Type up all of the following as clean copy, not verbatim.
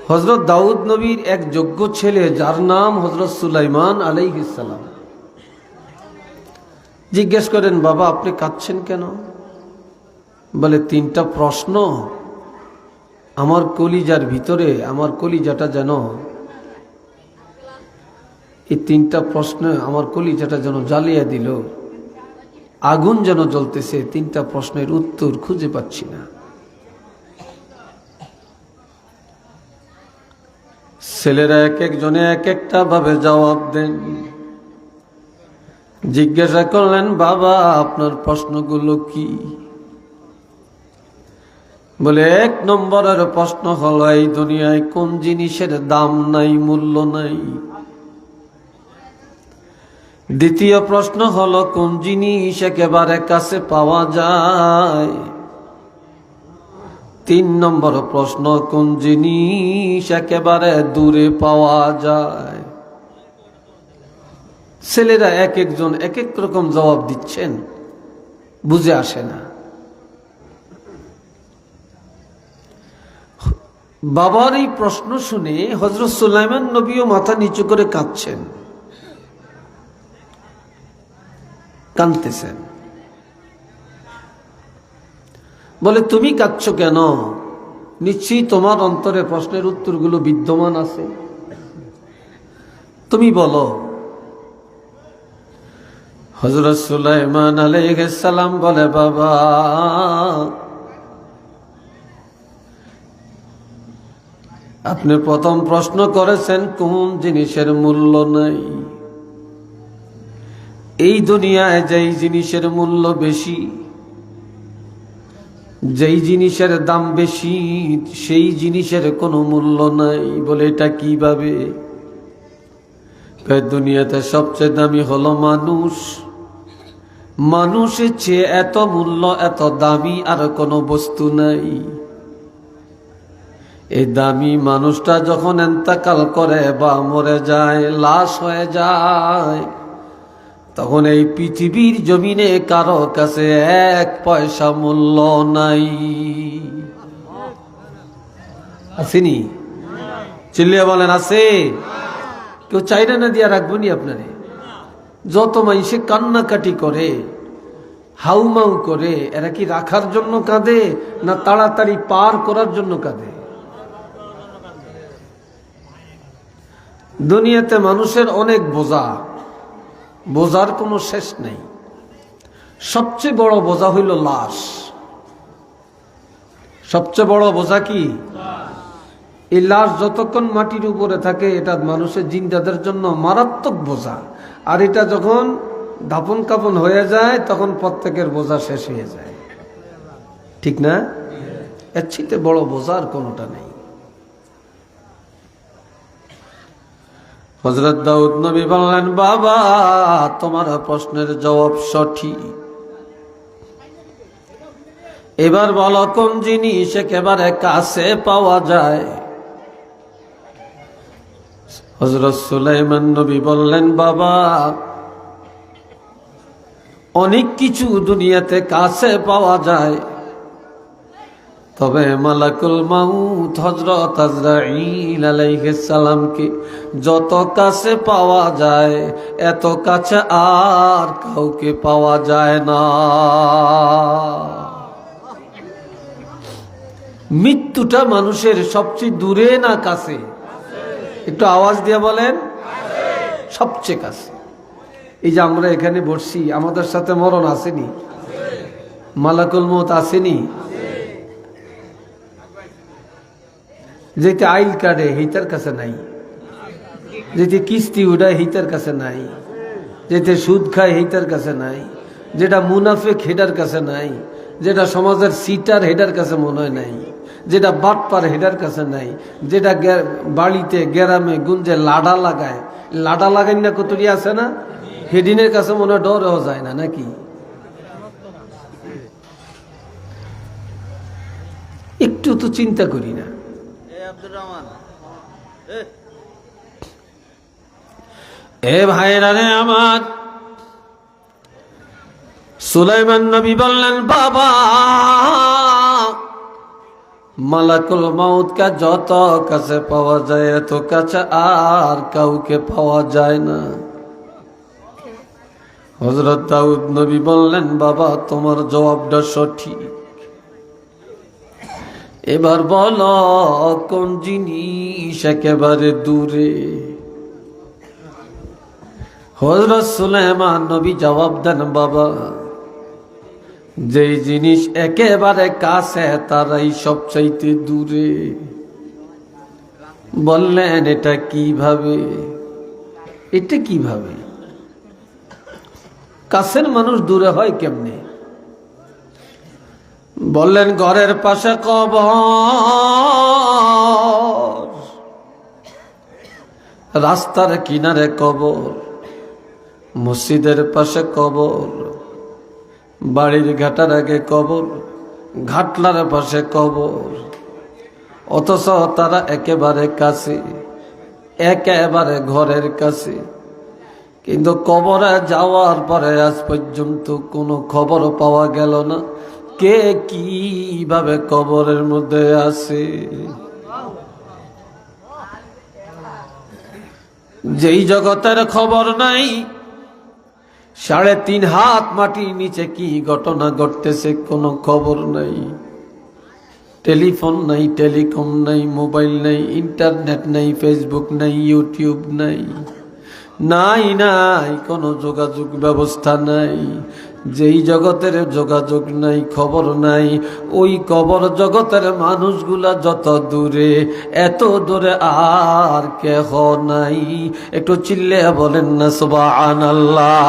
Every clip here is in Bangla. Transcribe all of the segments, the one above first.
হযরত দাউদ নবীর এক যোগ্য ছেলে যার নাম হযরত সুলাইমান আলাইহিস সালাম জিজ্ঞেস করেন, বাবা আপনি কাঁদছেন কেন? বলে, তিনটা প্রশ্ন আমার কলিজার ভিতরে, আমার কলিজাটা যেন, এই তিনটা প্রশ্ন আমার কলিজাটা যেন জ্বালিয়ে দিল, আগুন যেন জ্বলতেছে। তিনটা প্রশ্নের উত্তর খুঁজে পাচ্ছি না। ছেলেরা এক একজনে এক একটা ভাবে জবাব দেন। জিজ্ঞাসা করলেন, বাবা আপনার প্রশ্নগুলো কি? বলে, এক নম্বরের প্রশ্ন হলো, এই দুনিয়ায় কোন জিনিসের দাম নাই, মূল্য নাই? দ্বিতীয় প্রশ্ন হলো, কোন জিনিস একেবারে কাছে পাওয়া যায়? তিন নম্বর প্রশ্ন, কোন জিনিস একেবারে দূরে পাওয়া যায়? ছেলেরা এক একজন এক এক রকম জবাব দিচ্ছেন, বুঝে আসে না। বাবার এই প্রশ্ন শুনে হযরত সুলাইমান নবীও মাথা নিচু করে কাঁদছেন, কাঁদতেছেন। বলে, তুমি কাঁদছো কেন? নিশ্চয়ই তোমার অন্তরে প্রশ্নের উত্তরগুলো বিদ্যমান আছে, তুমি বলো। হযরত সুলাইমান আলাইহিস সালাম বলে, বাবা আপনি প্রথম প্রশ্ন করেছেন কোন জিনিসের মূল্য নাই। এই দুনিয়ায় যেই জিনিসের মূল্য বেশি, যেই জিনিসের দাম বেশি, সেই জিনিসের কোনো মূল্য নাই। বলে, এটা কিভাবে? দুনিয়াতে সবচেয়ে দামি হলো মানুষ। মানুষের চেয়ে এত মূল্য, এত দামি আর কোনো বস্তু নাই। এই দামি মানুষটা যখন ইন্তেকাল করে বা মরে যায়, লাশ হয়ে যায়, তখন এই পৃথিবীর জমিনে কারো কাছে এক পয়সা মূল্য নাই। আসেনি? চিল্লিয়ে বলেন, আছে? কেউ চাইনা না দিয়া রাখবো নি আপনারে? যত মানুষে কান্নাকাটি করে, হাউমাউ করে, এরা কি রাখার জন্য কাঁদে না তাড়াতাড়ি পার করার জন্য কাঁদে? দুনিয়াতে মানুষের অনেক বোঝা, বোঝার কোনো শেষ নেই। সবচেয়ে বড় বোঝা হইল লাশ। সবচেয়ে বড় বোঝা কি? এই লাশ যতক্ষণ মাটির উপরে থাকে, এটা মানুষের জিন্দাদের জন্য মারাত্মক বোঝা। আর এটা যখন দাপন কাপন হয়ে যায়, তখন প্রত্যেকের বোঝা শেষ হয়ে যায়। ঠিক না? এর চেয়ে বড় বোঝা আর কোনোটা নেই। হযরত দাউদ নবী বললেন, বাবা তোমার প্রশ্নের জবাব সঠিক। এবার বলো, কোন জিনিস একেবারে কাছে পাওয়া যায়? হযরত সুলাইমান নবী বললেন, বাবা অনেক কিছু দুনিয়াতে কাছে পাওয়া যায়, তবে মালাকুল মাউত হযরত আজরাইল আলাইহিস সালামকে যত কাছে পাওয়া যায়, এত কাছে আর কাউকে পাওয়া যায় না। মৃত্যুটা মানুষের সবচেয়ে দূরে না কাছে? একটু আওয়াজ দিয়ে বলেন, সবচেয়ে কাছে। এই যে আমরা এখানে বসছি, আমাদের সাথে মরণ আসেনি? মালাকুল মউত আসেনি? যেতে আইল কাটে হিতার কাছে নাই, যেতে কিস্তি উড়ায় হিতার কাছে নাই, যেতে সুদ খায় হিতার কাছে নাই, যেটা মুনাফিক হেডার কাছে নাই, যেটা সমাজের সিটার হেডার কাছে মনে হয় নাই, যেটা বাটপার হেডার কাছে নাই, যেটা বাড়িতে গ্রামে গুঞ্জে লাডা লাগায়, লাডা লাগাই না কতটি আছে না, হেডিনের কাছে মনে হয় ডরেও যায় না নাকি? একটু তো চিন্তা করি না। এ ভাইরা রে আমার, সুলাইমান নবী বললেন, বাবা মালাকুল মাউতকে যত কাছে পাওয়া যায় এত কাছে আর কাউকে পাওয়া যায় না। হযরত দাউদ নবী বললেন, বাবা তোমার জবাবটা সঠিক, এবার বলো কোন জিনিস একেবারে দূরে। হযরত সুলাইমান নবী জবাব দেন, বাবা যেই জিনিস একেবারে কাছে তারাই সবচাইতে দূরে। বললেন, এটা কিভাবে? এটা কিভাবে? কাছের মানুষ দূরে হয় কেমনে? বললেন, ঘরের পাশে কবর, রাস্তার কিনারে কবর, মসজিদের পাশে কবর, বাড়ির ঘাটার আগে কবর, ঘাটলার পাশে কবর, অথচ তারা একেবারে কাছে, একেবারে ঘরের কাছে। কিন্তু কবরে যাওয়ার পরে আজ পর্যন্ত কোনো খবর পাওয়া গেল না কে কিভাবে কবরের মধ্যে আছে। যেই জগতের খবর নাই, 3.5 হাত মাটির নিচে কি ঘটনা ঘটতেছে কোনো খবর নাই। টেলিফোন নাই, টেলিকম নাই, মোবাইল নাই, ইন্টারনেট নাই, ফেসবুক নাই, ইউটিউব নাই, নাই নাই কোনো যোগাযোগ ব্যবস্থা নাই। যেই জগতের যোগাযোগ নাই, খবর নাই, ওই কবর জগতের মানুষগুলা যত দূরে, এত দূরে আর কেহ নাই। একটু চিল্লে বলেন না সুবহানাল্লাহ।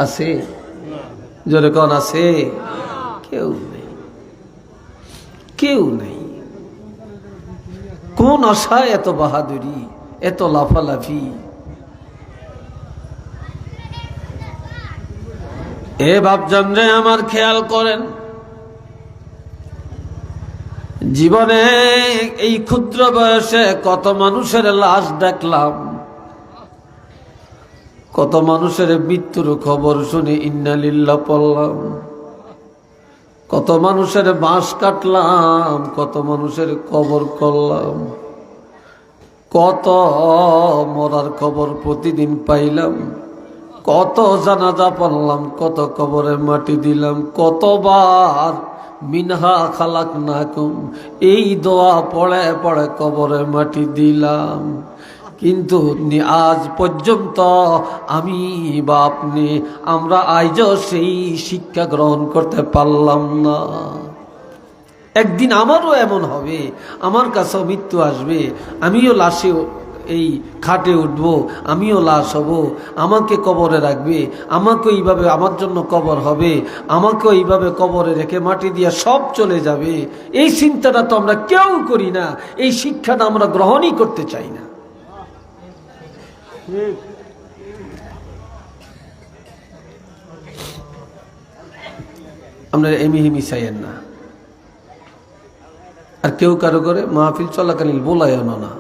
আছে জোরে কোন আছে? কেউ নেই, কেউ নেই। কোন আশায় এত বাহাদুরি, এত লাফালাফি? এ বাপজান রে আমার খেয়াল করেন, জীবনে এই ক্ষুদ্র বয়সে কত মানুষের লাশ দেখলাম, কত মানুষের মৃত্যুর খবর শুনে ইন্না লিল্লাহ পড়লাম, কত মানুষের বাঁশ কাটলাম, কত মানুষের কবর করলাম, কত মরার খবর প্রতিদিন পাইলাম, কত জানাজা পড়লাম, কত কবরে মাটি দিলাম, কতবার মিনহা খালাকনাকুম এই দোয়া পড়ে পড়ে কবরে মাটি দিলাম। কিন্তু আজ পর্যন্ত আমি বা আপনি, আমরা আজও সেই শিক্ষা গ্রহণ করতে পারলাম না। একদিন আমারও এমন হবে, আমার কাছেও মৃত্যু আসবে, আমিও লাশে এই খাটে উঠব, আমিও লাশ হব, আমাকে কবরে রাখবে, আমাকে এইভাবে আমার জন্য কবর হবে, আমাকে এইভাবে কবরে রেখে মাটি দিয়ে সব চলে যাবে। এই চিন্তাটা তো আমরা কেউ করি না, এই শিক্ষাটা আমরা গ্রহণই করতে চাই না। আমরা এমিহিমি চাইয়েন না। আর কেউ কারো করে মাহফিল চলাকালীন বলাই আনো না,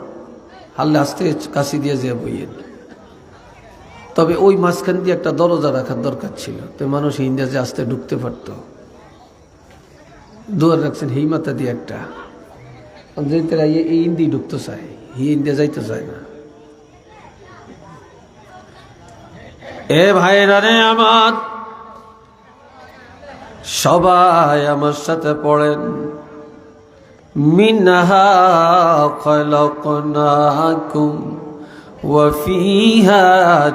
হাল্লে আসতে কাশি দিয়ে যে বইয়েন। তবে ওই মাঝখান দিয়ে একটা দরজা রাখার দরকার ছিল, তো মানুষ ইন্ডিয়াতে আসতে ঢুকতে পারত। দুয়ার রাখছেন হেই মাথা দিয়ে একটা, এই ইন্দি ঢুকতে চায়, হি ইন্ডিয়া যাইতে চায় না। এ ভাইরা রে আমার, সবাই আমার সাথে পড়েন, মিনহা খলাকনাকুম ওয়া ফিহা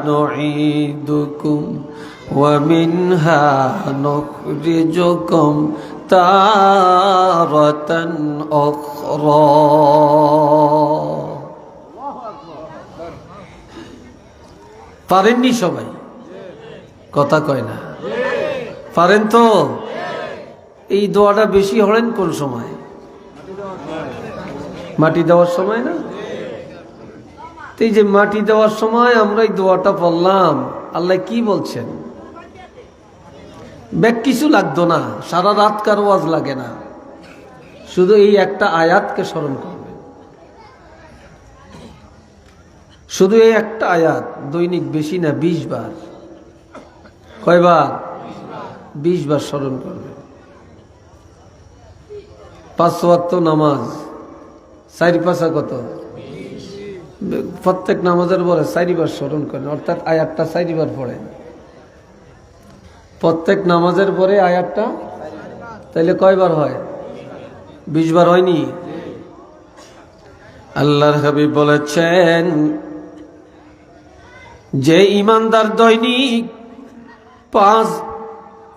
নুঈদুকুম ওয়া মিনহা নুখরিজুকুম তারাতান উখরা। পারেননি সবাই? কথা কয় না, পারেন তো? এই দোয়াটা বেশি হলেন কোন সময়? মাটি দেওয়ার সময় না? এই যে মাটি দেওয়ার সময় আমরা এই দোয়াটা পড়লাম, আল্লাহ কি বলছেন? ব্যাগ কিছু লাগতো না, সারা রাত কার ওয়াজ লাগে না, শুধু এই একটা আয়াতকে স্মরণ করবে, শুধু এই একটা আয়াত দৈনিক বেশি না 20 বার। কয়বার? 20 বার স্মরণ করবে। 5 ওয়াক্ত নামাজ 4 কত? প্রত্যেক নামাজের পরে 4 বার স্মরণ করেন, অর্থাৎ আয়াতটা 4 বার পড়েন। প্রত্যেক নামাজের পরে আয়াতটা, তাইলে কয়বার হয়? 20 বার হয়নি? আল্লাহর হাবিব বলেছেন, যে ইমানদার দৈনিক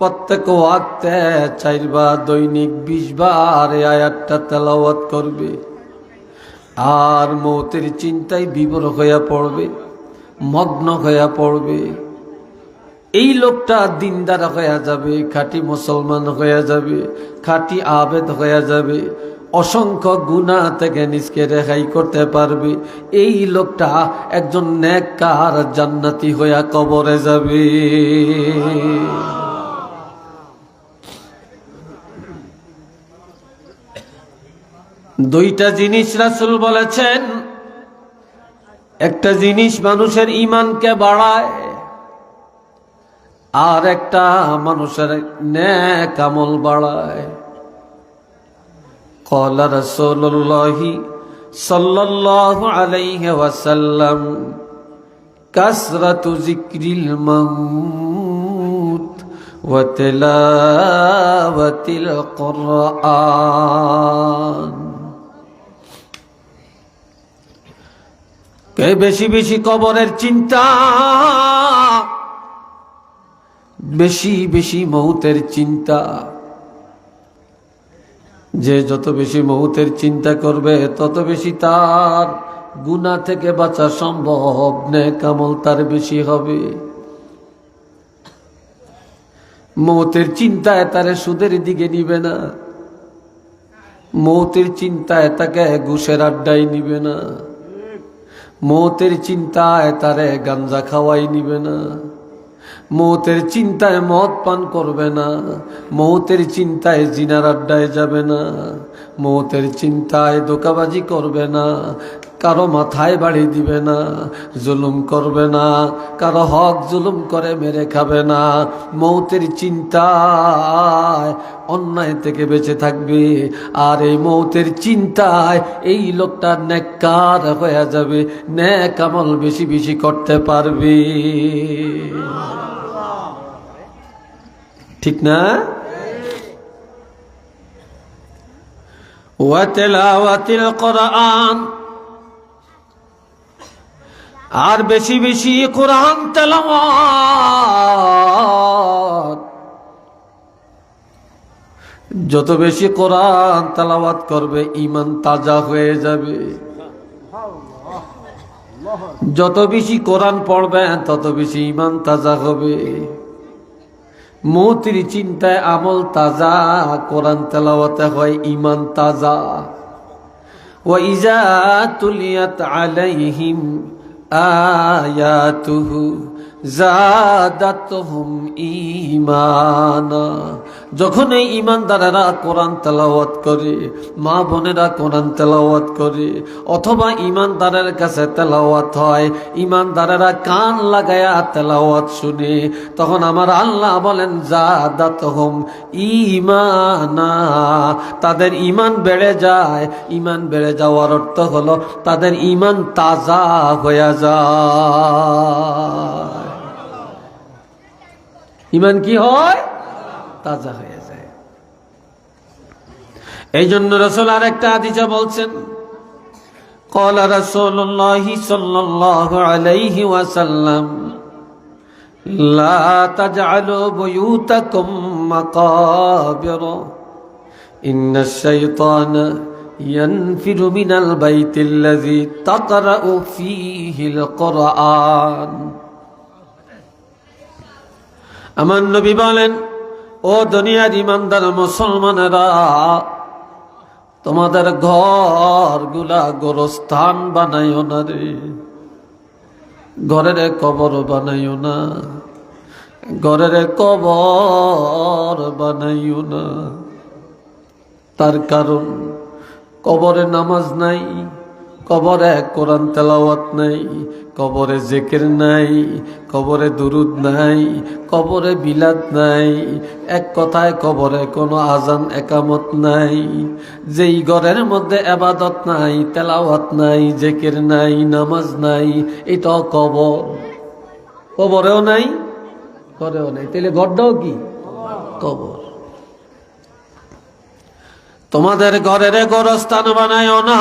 প্রত্যেক ওয়াক্তে 4 বার দৈনিক 20 বার এই আয়াতটা তেলাওয়াত করবে, আর মৌতের চিন্তায় বিভোর হইয়া পড়বে, মগ্ন হইয়া পড়বে, এই লোকটা দিনদার হইয়া যাবে, খাঁটি মুসলমান হইয়া যাবে, খাঁটি আবেদ হইয়া যাবে, অসংখ্য গুনাহ থেকে নিজকে রেহাই করতে পারবে। এই লোকটা একজন নেককার জান্নাতি হইয়া কবরে যাবে। দুইটা জিনিস রাসূল বলেছেন, একটা জিনিস মানুষের ঈমানকে বাড়ায়, আর একটা মানুষের নেক আমল বাড়ায়। ক্বালা রাসূলুল্লাহ সাল্লাল্লাহু আলাইহি ওয়াসাল্লাম, কাসরাতু যিকরিল মাউত ওয়া তিলাওয়াতিল কুরআন। কে বেশি বেশি কবরের চিন্তা, বেশি বেশি মৌতের চিন্তা। যে যত বেশি মৌতের চিন্তা করবে তত বেশি তার গুনাহ থেকে বাঁচা সম্ভব, নেক আমল তার বেশি হবে। মৌতের চিন্তায় তারে সুদের দিকে নিবে না, মৌতের চিন্তায় তাকে ঘুষের আড্ডায় নিবে না, মৌতের চিন্তায় তারে গাঞ্জা খাওয়াই নিবে না, মৌতের চিন্তায় মদ পান করবে না, মৌতের চিন্তায় জিনার আড্ডায় যাবে না, মৌতের চিন্তায় ধোঁকাবাজি করবে না, কারো মাথায় বাড়ি দিবে না, জুলুম করবে না, কারো হক জুলুম করে মেরে খাবে না। মৌতের চিন্তায় অন্যায় থেকে বেঁচে থাকবে, আর এই মৌতের চিন্তায় এই লোকটা নেককার হয়ে যাবে, নেক আমল বেশি বেশি করতে পারবে। ঠিক না? ওয়া তিলাওয়াতিল কুরআন, আর বেশি বেশি কোরআন তেলাওয়াত। যত বেশি কোরআন তেলাওয়াত করবে ঈমান তাজা হয়ে যাবে। যত বেশি কোরআন পড়বেন তত বেশি ঈমান তাজা হবে। মৌতের চিন্তায় আমল তাজা, কোরআন তেলাওয়াতে হয় ঈমান তাজা। ওয়া ইজা তুলিয়াত আলাইহিম আয়াতুহু জাদাতুহুম ঈমানা। যখন এই ঈমানদারেরা কোরআন তেলাওয়াত করে, মা বোনেরা কোরআন তেলাওয়াত করে, অথবা ঈমানদারের কাছে তেলাওয়াত হয়, ঈমানদারেরা কান লাগায়া তেলাওয়াত শুনে, তখন আমার আল্লাহ বলেন জাদাতুহুম ঈমানা, তাদের ঈমান বেড়ে যায়। ঈমান বেড়ে যাওয়ার অর্থ হলো তাদের ঈমান তাজা হয়ে যায়। ঈমান কি হয়? তাজা হয়ে যায়। এই জন্য রাসূল আরেকটা হাদিসে বলছেন, ক্বালা রাসূলুল্লাহ সাল্লাল্লাহু আলাইহি ওয়াসাল্লাম, লা তাজআলু বুয়ুতাকুম মাকাবির, ইন্নাশ শাইতানা ইয়ানফিরু মিনাল বাইতিল্লাযী তাকরাউ ফীহিল কুরআন। আমার নবী বলেন, ও দুনিয়ার ইমানদার মুসলমানেরা, তোমাদের ঘরগুলা গোরস্থান বানাইও না রে, ঘরের কবর বানাইও না, ঘরের কবর বানাইও না। তার কারণ কবরে নামাজ নাই, কবরে কোরআন তেলাওয়াত নাই, কবরে জিকির নাই, কবরে দুরুদ নাই, কবরে বিলাদ নাই, এক কথায় কবরে কোনো আজান একামত নাই। যেই ঘরের মধ্যে ইবাদত নাই, তেলাওয়াত নাই, জিকির নাই, নামাজ নাই, এটা কবর। কবরেও নাই, ঘরেও নাই, তাহলে ঘরটাও কি? কবর। তোমাদের ঘরের গোরস্থান বানায়ও না,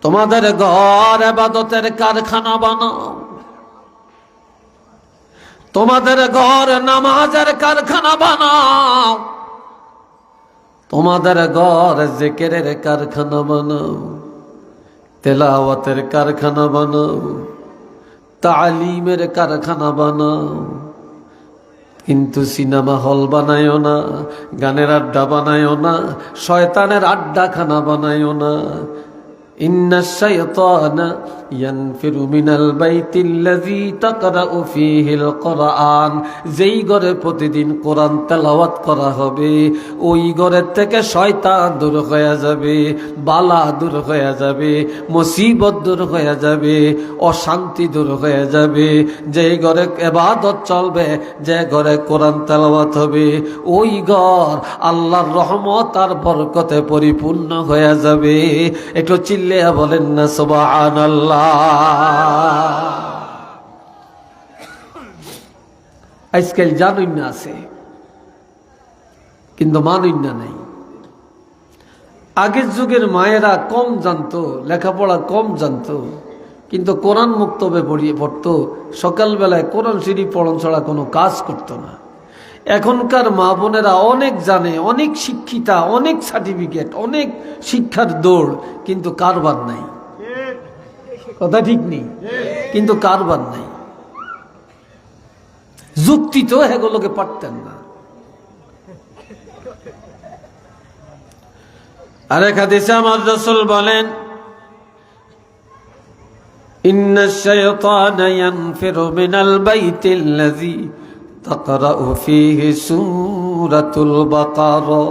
তোমাদের ঘর ইবাদতের কারখানা বানাও, তোমাদের ঘর নামাজের কারখানা বানাও, তোমাদের ঘর জিকিরের কারখানা বানাও, তেলাওয়াতের কারখানা বানাও, তালিমের কারখানা বানাও। কিন্তু সিনেমা হল বানায়ও না, গানের আড্ডা বানায়ও না, শয়তানের আড্ডাখানা বানায়ও না। ইন্নাশ শাইতানা ইয়ানফিরু মিনাল বাইতিল্লাযী তাকরাউ ফীহিল কুরআন, যেই ঘরে প্রতিদিন কোরআন তেলাওয়াত করা হবে ওই ঘরের থেকে শয়তান দূর হয়ে যাবে, বালা দূর হয়ে যাবে, মুসিবত দূর হয়ে যাবে, অশান্তি দূর হয়ে যাবে। যেই ঘরে ইবাদত চলবে, যে ঘরে কোরআন তেলাওয়াত হবে, ওই ঘর আল্লাহর রহমত আর বরকতে পরিপূর্ণ হয়ে যাবে। একটু চিল্লিয়া বলেন না সুবহানাল্লাহ। আজকাল জানুই না আছে, কিন্তু মানুই না নাই। আগের যুগের মায়েরা কম জানতো, লেখাপড়া কম জানতো, কিন্তু কোরআন মুক্তবে পড়িয়ে পড়তো। সকালবেলায় কোরআন শরীফ পড়ন ছাড়া কোনো কাজ করতো না। এখনকার মা বোনেরা অনেক জানে, অনেক শিক্ষিতা, অনেক সার্টিফিকেট, অনেক শিক্ষার দৌড়, কিন্তু কারবার নাই। কথা ঠিক নেই, কিন্তু কারবার নাই। যুক্তি তো এগুলোকে পারতেন না। আরেক হাদিসে আমার রাসূল বলেন, ইন্নাশ শাইতানা ইয়ানফিরু মিনাল বাইতিল্লাযী তাকরাউ ফীহি সূরাতুল বাকারা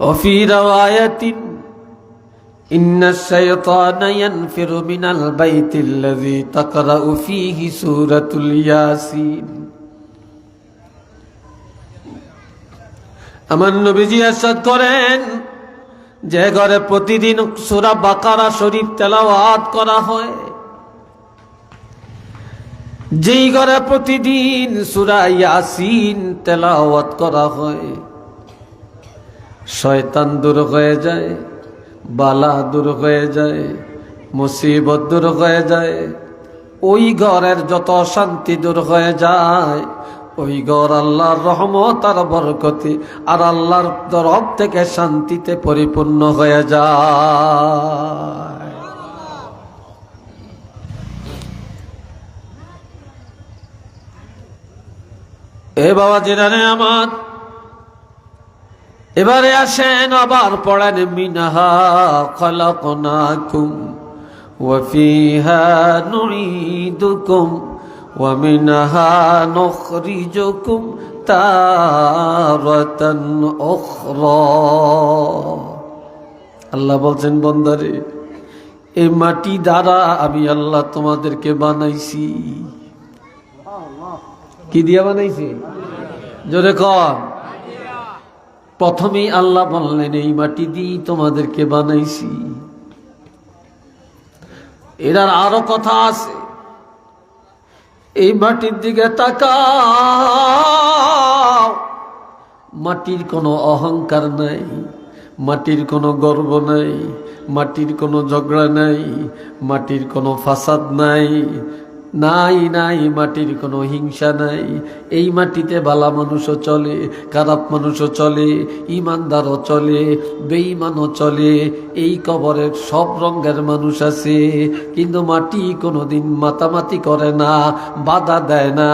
ওয়া ফী রাওয়ায়াতিন ইন্নাশ শাইতানা ইয়ানফিরু মিনাল বাইতিল্লাযী তাকরাউ ফীহি সূরাতুল ইয়াসিন। আমার নবীজি ইরশাদ করেন, যে ঘরে প্রতিদিন সূরা বাকারা শরীফ তেলাওয়াত করা হয়, যেই ঘরে প্রতিদিন সূরা ইয়াসিন তেলাওয়াত করা হয়, শয়তান দূর হয়ে যায়, বালা দূর হয়ে যায়, মুসিবত দূর হয়ে যায়, ওই ঘরের যত অশান্তি দূর হয়ে যায়। ওই ঘর আল্লাহর রহমত আর বরকতে আর আল্লাহর তরফ থেকে শান্তিতে পরিপূর্ণ হয়ে যায়। এ বাবা জিরানে আমার, এবারে আসেন আবার পড়েন, মিনহা খালাকনাকুম ওয়া ফীহা নুঈদুকুম ওয়া মিনহা নুখরিজুকুম তারাতান উখরা। আল্লাহ বলছেন, বান্দারে, এই মাটি দ্বারা আমি আল্লাহ তোমাদেরকে বানাইছি। কি দিয়া বানাইছি? জোরে কর। প্রথমেই আল্লাহ বললেন, এই মাটি দিয়ে তোমাদেরকে বানাইছি। এটার আরো কথা আছে। এই মাটির দিকে তাকাও, মাটির কোনো অহংকার নাই, মাটির কোনো গর্ব নাই, মাটির কোনো ঝগড়া নাই, মাটির কোনো ফাসাদ নাই, নাই নাই মাটির কোনো হিংসা নাই। এই মাটিতে ভালো মানুষও চলে, খারাপ মানুষও চলে, ইমানদারও চলে, বেঈমানও চলে। এই কবরে সব রঙের মানুষ আছে, কিন্তু মাটি কোনোদিন মাতামাতি করে না, বাধা দেয় না।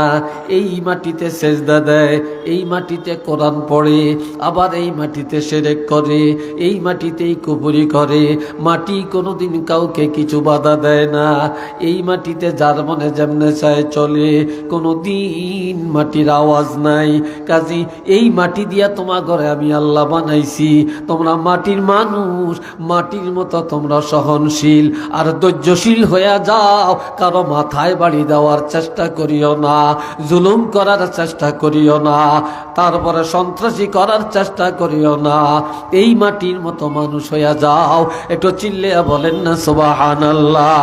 এই মাটিতে সেজদা দেয়, এই মাটিতে কোরআন পড়ে, আবার এই মাটিতে শিরক করে, এই মাটিতেই কুফরি করে। মাটি কোনোদিন কাউকে কিছু বাধা দেয় না। এই মাটিতে যার মনে যেমনে যেমনে চায় চলে, কোনো দিন মাটির আওয়াজ নাই। কাজী এই মাটি দিয়া তোমার ঘরে আমি আল্লাহ বানাইছি, তোমরা মাটির মানুষ, মাটির মতো তোমরা সহনশীল আর ধৈর্যশীল হয়ে যাও। কারো মাথায় বাড়ি দেওয়ার চেষ্টা করিও না, জুলুম করার চেষ্টা করিও না, তারপরে সন্ত্রাসী করার চেষ্টা করিও না। এই মাটির মতো মানুষ হইয়া যাও। একটু চিল্লে বলেন না সুবহানাল্লাহ।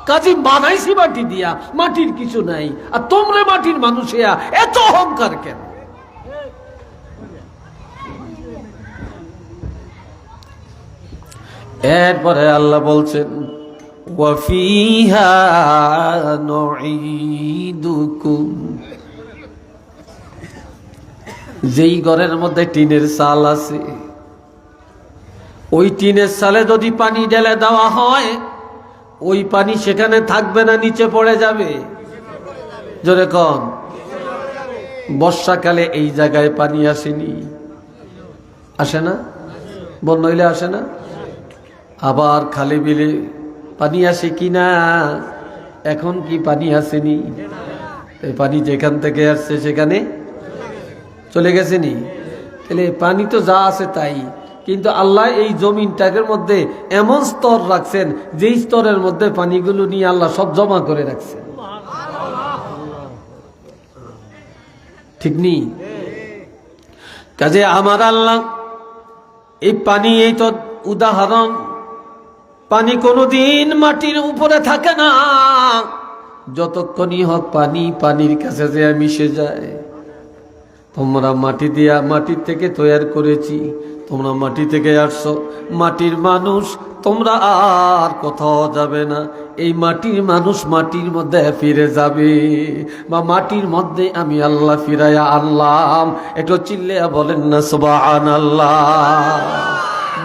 কাজী বানাইছি মাটি দিয়া, মাটির কিছু নাই, আর তোমরা মাটির মানুষ হইয়া এত অহংকার কেন? এরপরে আল্লাহ বলছেন ওয়াফিহা নুঈদুকুম, যেই ঘরের মধ্যে টিনের চাল আছে, ওই টিনের চালে যদি পানি ঢেলে দেওয়া হয়, ওই পানি সেখানে থাকবে না, নিচে পড়ে যাবে। জোরে কন। বর্ষাকালে এই জায়গায় পানি আসেনি, আসে না? বন্যা হইলে আসে না? আবার খালি বিলে পানি আসে কিনা? এখন কি পানি আসেনি? এই পানি যেখান থেকে আসছে সেখানে চলে গেছেনি। তাহলে পানি তো যা আছে তাই, কিন্তু আল্লাহ এই জমিনটাকের মধ্যে এমন স্তর রাখছেন, যেই স্তরের মধ্যে পানিগুলো নিয়ে আল্লাহ সব জমা করে রাখছেন। ঠিক নেই? কাজে আমার আল্লাহ এই পানি, এই তো উদাহরণ, পানি কোনোদিন মাটির উপরে থাকে না, যতক্ষণই হোক পানি পানির কাছে যে মিশে যায়। তোমরা মাটি দিয়া, মাটির থেকে তৈরি করেছি, তোমরা মাটি থেকে আসছো, মাটির মানুষ, তোমরা আর কোথাও যাবে না। এই মাটির মানুষ মাটির মধ্যে ফিরে যাবে, বা মাটির মধ্যে আমি আল্লাহ ফিরাইয়া আনলাম। একটু চিল্লে বলেন না সুবহানাল্লাহ।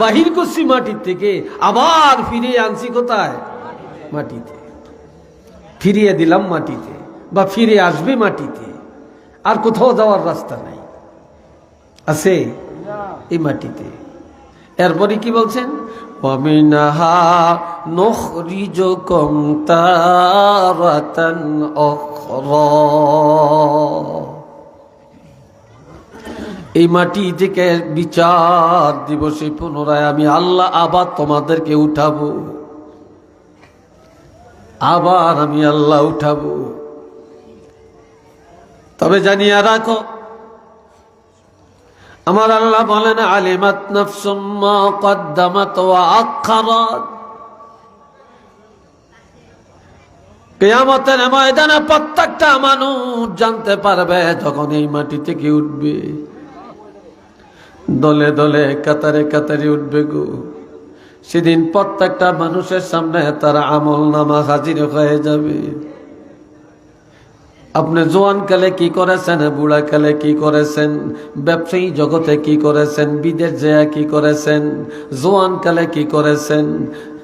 বাহির করছি মাটির থেকে, আবার ফিরিয়ে আনছি কোথায়? মাটিতে। ফিরিয়ে দিলাম মাটিতে, বা ফিরে আসবে মাটিতে। আর কোথাও যাওয়ার রাস্তা নাই, আছে এই মাটিতে। এরপরে কি বলছেন? ওয়ামিনহা নুখরিজুকুম তারাতান উখরা, এই মাটি থেকে বিচার দিবসে পুনরায় আমি আল্লাহ আবার তোমাদেরকে উঠাবো, আবার আমি আল্লাহ উঠাবো। তবে জানিয়া রাখো, আমার আল্লাহ বলেন আলিমাত নাফসুম মা কদ্দামাত ওয়া আখারাত, কিয়ামতের ময়দানে প্রত্যেকটা মানুষ জানতে পারবে, যখন এই মাটি থেকে উঠবে, দলে দলে কাতারে কাতারে উঠবে গো। সেদিন প্রত্যেকটা মানুষের সামনে তার আমল নামা হাজির হয়ে যাবে। আপনি জোয়ান কালে কি করেছেন, বুড়া কালে কি করেছেন, ব্যবসায়ী জগতে কি করেছেন, বিদেশ যায় কি করেছেন, জোয়ান কালে কি করেছেন,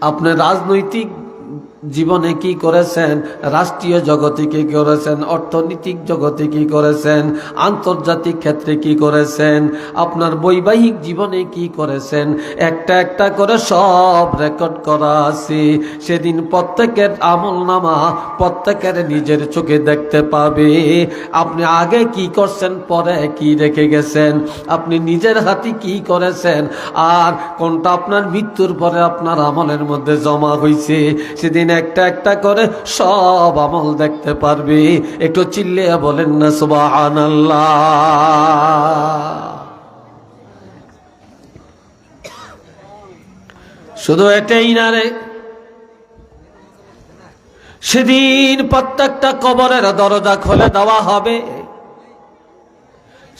আপনি রাজনৈতিক জীবনে কি করেছেন, রাষ্ট্রীয় জগতে কি করেছেন, অর্থনৈতিক জগতে কি করেছেন, আন্তর্জাতিক ক্ষেত্রে কি করেছেন, আপনার বৈবাহিক জীবনে কি করেছেন, একটা একটা করে সব রেকর্ড করা আছে। সেদিন প্রত্যেকের আমলনামা প্রত্যেকের নিজের চোখে দেখতে পাবে। আপনি আগে কি করছেন, পরে কি রেখে গেছেন, আপনি নিজের হাতে কি করেছেন, আর কোনটা আপনার মৃত্যুর পরে আপনার আমলের মধ্যে জমা হয়েছে, সেদিন একটা একটা করে সব আমল দেখতে পারবে। একটু চিল্লে বলেন না সুবহানাল্লাহ। শুধু এটাই না রে, সেদিন প্রত্যেকটা কবরের দরজা খুলে দেওয়া হবে।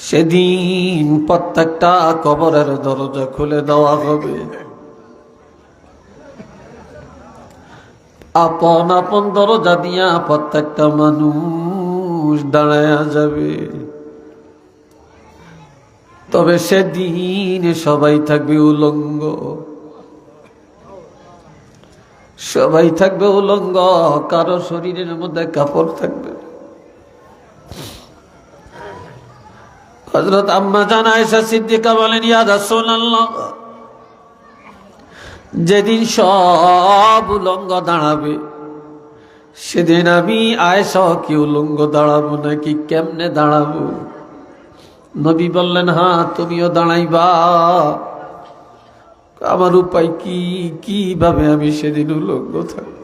সেদিন প্রত্যেকটা কবরের দরজা খুলে দেওয়া হবে। আপন আপন দরজা দিয়া প্রত্যেকটা মানুষ দাঁড়ায়া যাবে। তবে সেদিন সবাই থাকবে উলঙ্গ, সবাই থাকবে উলঙ্গ, কারো শরীরের মধ্যে কাপড় থাকবে। হযরত আম্মা জান আয়েশা সিদ্দিকা বলেন, ইয়া রাসূলুল্লাহ, যেদিন সব উলঙ্গ দাঁড়াবে, সেদিন আমি আয়েশা কি উলঙ্গ দাঁড়াবো নাকি কেমনে দাঁড়াবো? নবী বললেন, হ্যাঁ তুমিও দাঁড়াইবা। আমার উপায় কি? কিভাবে আমি সেদিন উলঙ্গ থাকব?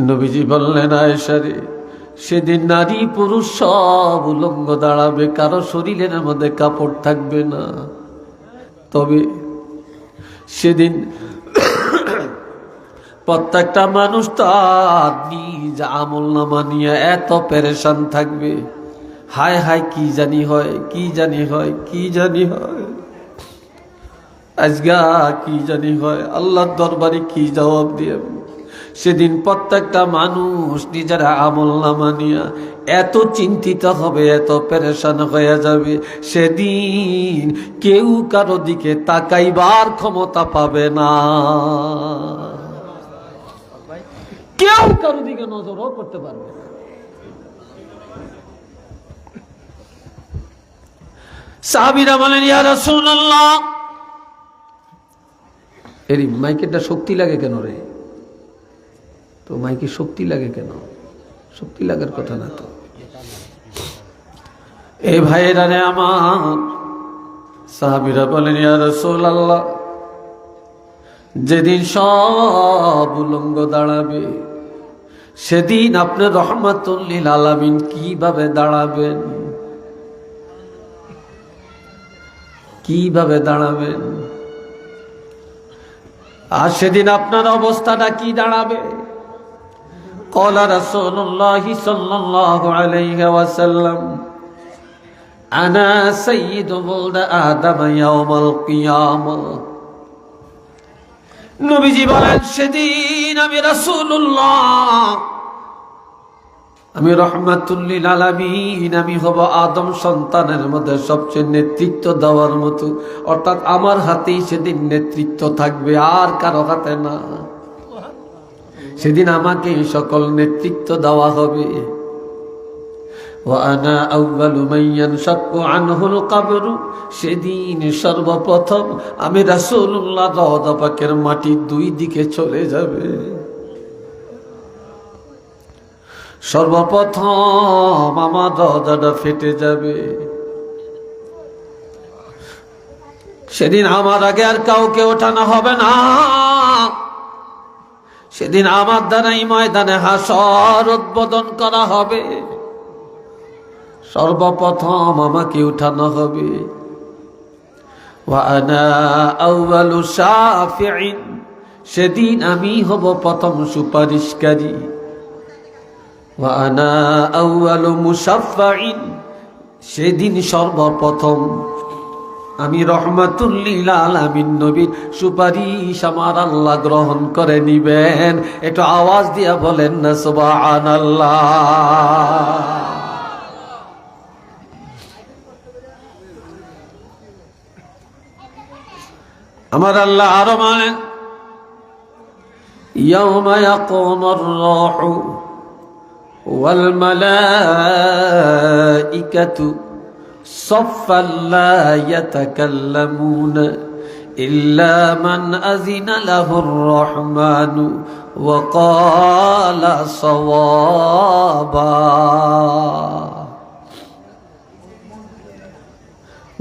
নবীজি বললেন, আয়েশা রে, সেদিন নারী পুরুষ সব উলঙ্গ দাঁড়াবে, কারো শরীরের মধ্যে কাপড় থাকবে না। তবে সেদিন প্রত্যেকটা মানুষ তার নিজ আমল নামা নিয়ে এত পেরেশান থাকবে, হায় হায় কি জানি হয়, কি জানি হয়, কি জানি হয়, আজগা কি জানি হয়, আল্লাহর দরবারে কি জবাব দিয়ে। সেদিন প্রত্যেকটা মানুষ নিজের আমল নামা নিয়ে এত চিন্তিত হবে, এত পেরেশান হয়ে যাবে, সেদিন কেউ কারো দিকে তাকাইবার ক্ষমতা পাবে না, কেউ কারো দিকে নজরও করতে পারবে না। সাহাবীরা বলেন, ইয়া রাসূলুল্লাহ, এর মাইকেটা শক্তি লাগে কেন রে? তো মাইকে শক্তি লাগে কেন? শক্তি লাগার কথা না তো। এই ভাইয়েরা রে আমার, সাহাবীরা বলেন, ইয়া রাসূলুল্লাহ, যেদিন সব উলঙ্গ দাঁড়াবে সেদিন আপনি রহমাতুল লিল আলামিন কিভাবে দাঁড়াবেন? কিভাবে দাঁড়াবেন? আর সেদিন আপনার অবস্থাটা কি দাঁড়াবে? ক্বালা রাসূলুল্লাহ সাল্লাল্লাহু আলাইহি ওয়াসাল্লাম, আনা সাইয়্যিদু ওয়ালদ আদম ইয়াওমাল কিয়ামাহ। নবীজি বলেন, সেদিন আমি রাসূলুল্লাহ, আমি রহমাতুল লিল আলামিন, আমি হব আদম সন্তানের মধ্যে সবচেয়ে নেতৃত্ব দেওয়ার মতো, অর্থাৎ আমার হাতেই সেদিন নেতৃত্ব থাকবে, আর কারো হাতে না। সেদিন আমাকে সকল নেতৃত্ব দেওয়া হবে। ওয়ানা আউয়ালু মান ইয়ানশাক্কু আনহুল কবর, সেদিন সর্বপ্রথম আমি রাসূলুল্লাহ রওজা পাকের মাটি দুই দিকে চলে যাবে। সর্বপ্রথম আমার রওজাটা ফেটে যাবে। সেদিন আমার আগে আর কাউকে ওঠানো হবে না। সেদিন আমার দ্বারাই ময়দানে হাসর উদ্বোধন করা হবে। সর্বপ্রথম আমাকে উঠানো হবে। ওয়া আনা আউয়ালু শাফিঈন, সেদিন আমি হব প্রথম সুপারিশকারী। ওয়া আনা আউয়ালু মুশাফফাঈন, সেদিন সর্বপ্রথম আমি রহমাতুল লিল আলামিন নবীর সুপারিশ আমার আল্লাহ গ্রহণ করে নিবেন। একটু আওয়াজ দিয়া বলেন না সুবহানাল্লাহ। আমার আল্লাহ আরো বলেন, ইয়াউমা ইয়াকুমুর রূহু ওয়াল মালাইকাতু সাফফান লা ইয়াতাকাল্লামুনা ইল্লা মান আযিনা লাহুর রহমানু ওয়া ক্বালা সাওয়াবা।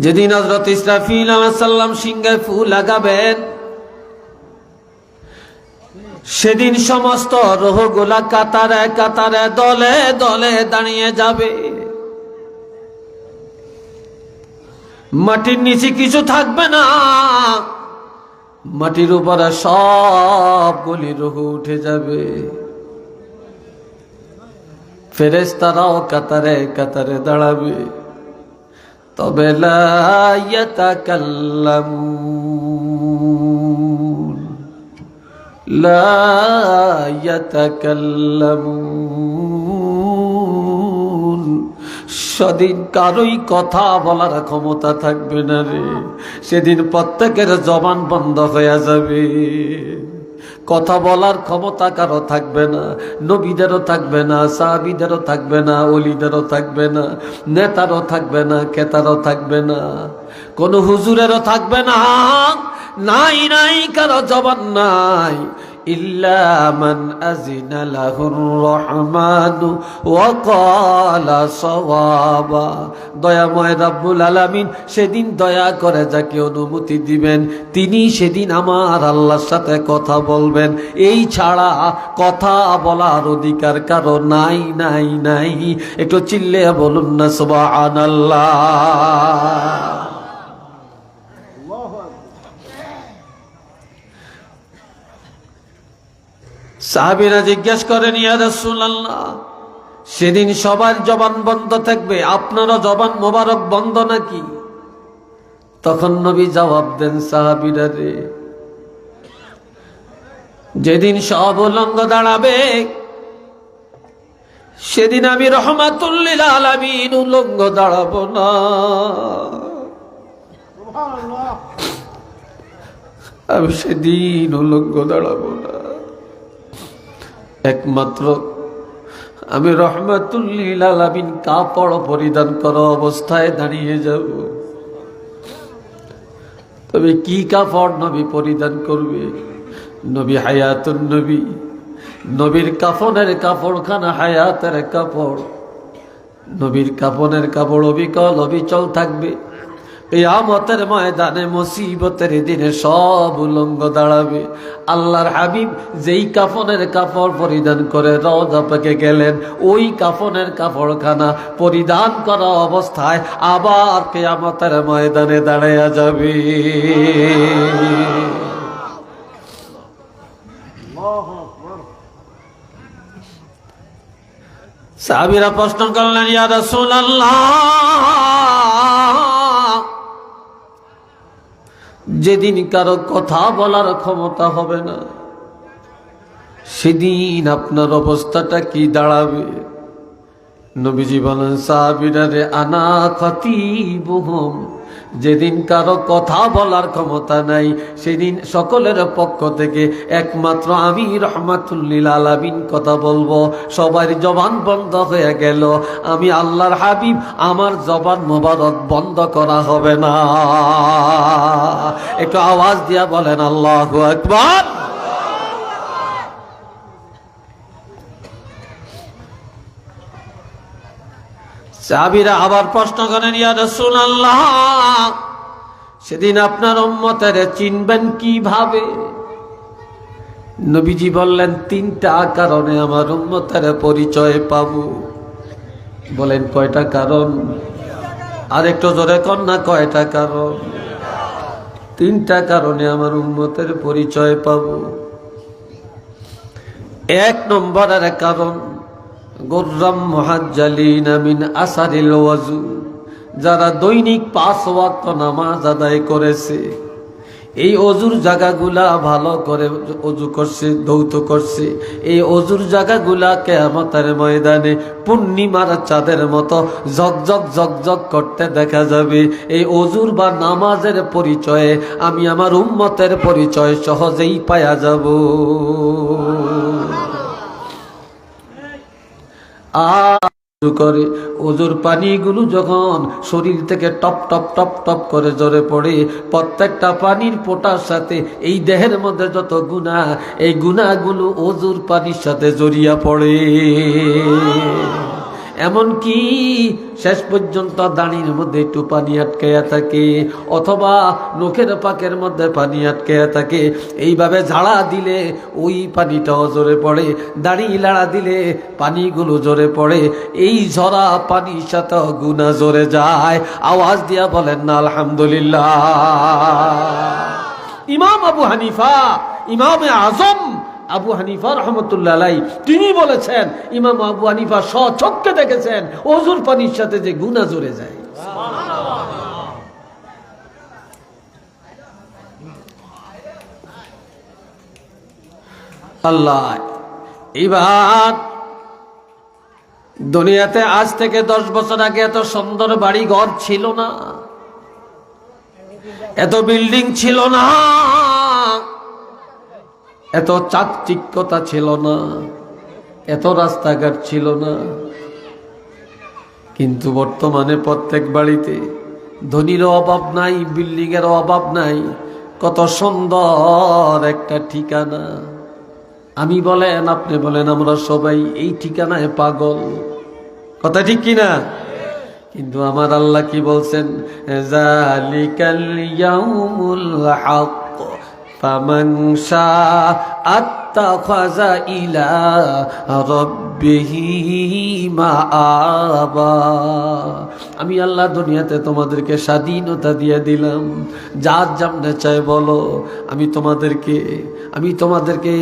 যেদিন হযরত ইসরাফিল আলাইহিস সালাম সিংহায় ফু লাগাবেন, সেদিন সমস্ত রূহগুলা কাতারে কাতারে দলে দলে দাঁড়িয়ে যাবে। মাটির নিচে কিছু থাকবে না, মাটির উপরে সবগুলি রূহ উঠে যাবে। ফেরেশতারাও কাতারে কাতারে দাঁড়াবে। তবে লা ইয়াতাকাল্লামুন, লা ইয়াতাকাল্লামুন, সেদিন কারোই কথা বলার ক্ষমতা থাকবে না রে। সেদিন প্রত্যেকের জবান বন্ধ হয়ে যাবে, কথা বলার ক্ষমতা কারো থাকবে না। নবীদেরও থাকবে না, সাহাবীদেরও থাকবে না, ওলিদেরও থাকবে না, নেতারও থাকবে না, ক্রেতারও থাকবে না, কোন হুজুরেরও থাকবে না। নাই নাই কারো জবান নাই। ইল্লা মান আযিনা লাহুর রহমানু ওয়া ক্বালা সাওয়াবা। দয়াময় রব্বুল আলামিন সেদিন দয়া করে যাকে অনুমতি দিবেন তিনি সেদিন আমার আল্লাহর সাথে কথা বলবেন। এই ছাড়া কথা বলার অধিকার কারো নাই নাই নাই। একটু চিল্লে বলুন না সুবহানাল্লাহ। সাহাবীরা জিজ্ঞেস করেন, ইয়া রাসূলুল্লাহ, সেদিন সবার জবান বন্ধ থাকবে, আপনারও জবান মোবারক বন্ধ নাকি? তখন নবী জবাব দেন, সাহাবীরা রে, যেদিন সব উলঙ্গ দাঁড়াবে সেদিন আমি রহমাতুল লিল আলামিন উলঙ্গ দাঁড়াবো না। আমি সেদিন উলঙ্গ দাঁড়াবো না, একমাত্র আমি রহমাতুল লিল আলামিন কাপড় পরিধান করা অবস্থায় দাঁড়িয়ে যাব। তবে কি কাপড় নবী পরিধান করবে? নবী হায়াতুন নবী, নবীর কাফনের কাপড়খানা হায়াতের কাপড়। নবীর কাফনের কাপড় অবিকল অবিচল থাকবে। কিয়ামতের ময়দানে মুসিবতের দিনে সব উলঙ্গ দাঁড়াবে। আল্লাহর হাবিব যেই কাফনের কাপড় পরিধান করে রওজা পাকে গেলেন, ওই কাফনের কাপড়খানা পরিধান করা অবস্থায় আবার কিয়ামতের ময়দানে দাঁড়ায়া যাবে। সাহাবীরা প্রশ্ন করলেন, ইয়া রাসূলুল্লাহ, যেদিন কারো কথা বলার ক্ষমতা হবে না সেদিন আপনার অবস্থাটা কি দাঁড়াবে? নবীজি বলেন, সাহাবীরা রে, আনা খতিবুহুম, যেদিন কারো কথা বলার ক্ষমতা নাই সেদিন সকলের পক্ষ থেকে একমাত্র আমি রহমাতুল লিল আলামিন কথা বলবো। সবার জবান বন্ধ হয়ে গেল, আমি আল্লাহর হাবিব আমার জবান মোবারক বন্ধ করা হবে না। একটু আওয়াজ দিয়া বলেন আল্লাহু আকবার। সাহাবীরা আবার প্রশ্ন করেন, ইয়া রাসূলুল্লাহ, সেদিন আপনার উম্মতের চিনবেন কিভাবে? নবীজি বললেন, তিনটা কারণে আমার উম্মতের পরিচয় পাবো। বলেন কয়টা কারণ? আর একটু জোরে কর না, কয়টা কারণ? তিনটা কারণে আমার উম্মতের পরিচয় পাবো। এক নম্বরের কারণ, গুররাম মুহাজ্জালিনা মিন আসারিল ওয়াজু, যারা দৈনিক 5 ওয়াক্ত নামাজ আদায় করেছে, এই অজুর জায়গাগুলা ভালো করে অজু করছে, ধৌত করছে, এই অজুর জায়গাগুলা কিয়ামতের ময়দানে পূর্ণিমার চাঁদের মতো ঝকঝক ঝকঝক করতে দেখা যাবে। এই অজুর বা নামাজের পরিচয়ে আমি আমার উম্মতের পরিচয় সহজেই পাওয়া যাব। করে ওজুর পানিগুলো যখন শরীর থেকে টপ টপ টপ টপ করে ঝরে পড়ে, প্রত্যেকটা পানির ফোঁটার সাথে এই দেহের মধ্যে যত গুনাহ, এই গুনাহগুলো ওজুর পানির সাথে জড়িয়ে পড়ে। এমনকি শেষ পর্যন্ত দাঁড়ির মধ্যে একটু পানি আটকায়া থাকে, অথবা নখের পাকের মধ্যে পানি আটকায়া থাকে। এইভাবে ঝাড়া দিলে ওই পানিটাও ঝরে পড়ে, দাঁড়ি লাড়া দিলে পানিগুলো ঝরে পড়ে। এই ঝরা পানির সাথে গুনাহ ঝরে যায়। আওয়াজ দিয়া বলেন না আলহামদুলিল্লাহ। ইমাম আবু হানিফা, ইমামে আজম আবু হানিফা রহমতুল্লাহ আলাইহি, তিনি বলেছেন, ইমাম আবু হানিফা স্বচক্ষে দেখেছেন ওজুর পানির সাথে যে গুনাহ জড়ে যায়। আল্লাহ, এবার দুনিয়াতে আজ থেকে 10 বছর আগে এত সুন্দর বাড়ি ঘর ছিল না, এত বিল্ডিং ছিল না, এত চাকচিক্যতা ছিল না, এত রাস্তাঘাট ছিল না। কিন্তু বর্তমানে প্রত্যেক বাড়িতে ধনীরও অভাব নাই, বিল্ডিং এর অভাব নাই। কত সুন্দর একটা ঠিকানা, আমি বলেন আপনি বলেন আমরা সবাই এই ঠিকানায় পাগল, কথা ঠিক কিনা? কিন্তু আমার আল্লাহ কি বলছেন? যালিকাল ইয়াউমুল হক ফামান শাআ আত্তাখাযা ইলা রাব্বিহি মাআবা। আমি আল্লাহ দুনিয়াতে তোমাদেরকে স্বাধীনতা দিয়ে দিলাম, যার যেমনে চাই বলো। আমি তোমাদেরকে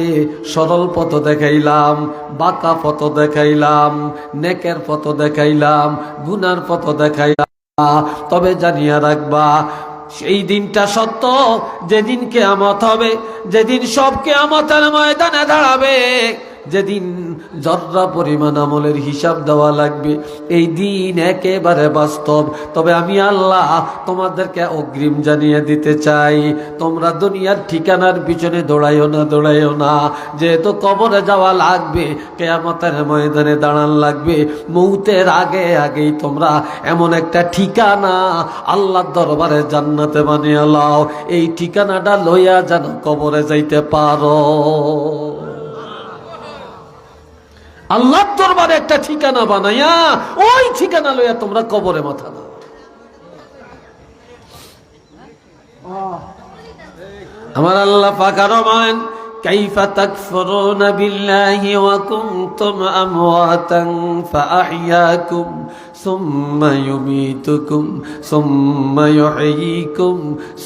সরল পথ দেখাইলাম, বাঁকা পথ দেখাইলাম, নেকের পথ দেখাইলাম, গুনার পথ দেখাইলাম। তবে জানিয়া রাখবা সেই দিনটা সত্য, যেদিন কিয়ামত হবে, যেদিন সব কিয়ামতের ময়দানে দাঁড়াবে, যেদিন যতটা পরিমাণ আমলের হিসাব দেওয়া লাগবে, এই দিন একেবারে বাস্তব। তবে আমি আল্লাহ তোমাদেরকে অগ্রিম জানিয়ে দিতে চাই, তোমরা দুনিয়ার ঠিকানার পিছনে দৌড়াইও না। যেহেতু কবরে যাওয়া লাগবে, কিয়ামতের ময়দানে দাঁড়ান লাগবে, মৌতের আগেই তোমরা এমন একটা ঠিকানা আল্লাহর দরবারে জান্নাতে বানিয়ে লাও, এই ঠিকানাটা লইয়া যেন কবরে যাইতে পারো। আল্লাহর দরবারে একটা ঠিকানা বানাইয়া ওই ঠিকানা লইয়া তোমরা কবরে মাথা দাও। আমার আল্লাহ পাক আরো বলেন, কাইফা তাকফুরুনা বিল্লাহি ওয়া কুনতুম আমওয়াতান ফাআহইয়াকুম সুম্মা ইউমীতুকুম সুম্মা ইউহয়ীকুম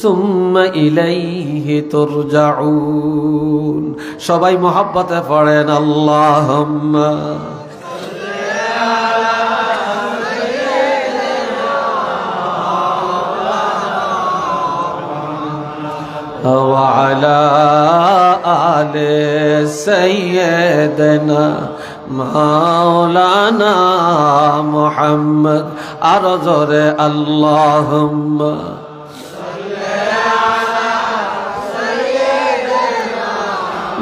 সুম্মা ইলাইহি তুরজাউন। সবাই মহব্বতে পড়েন আল্লাহুম্মা وعلى آل سيدنا مولانا محمد أرزر اللهم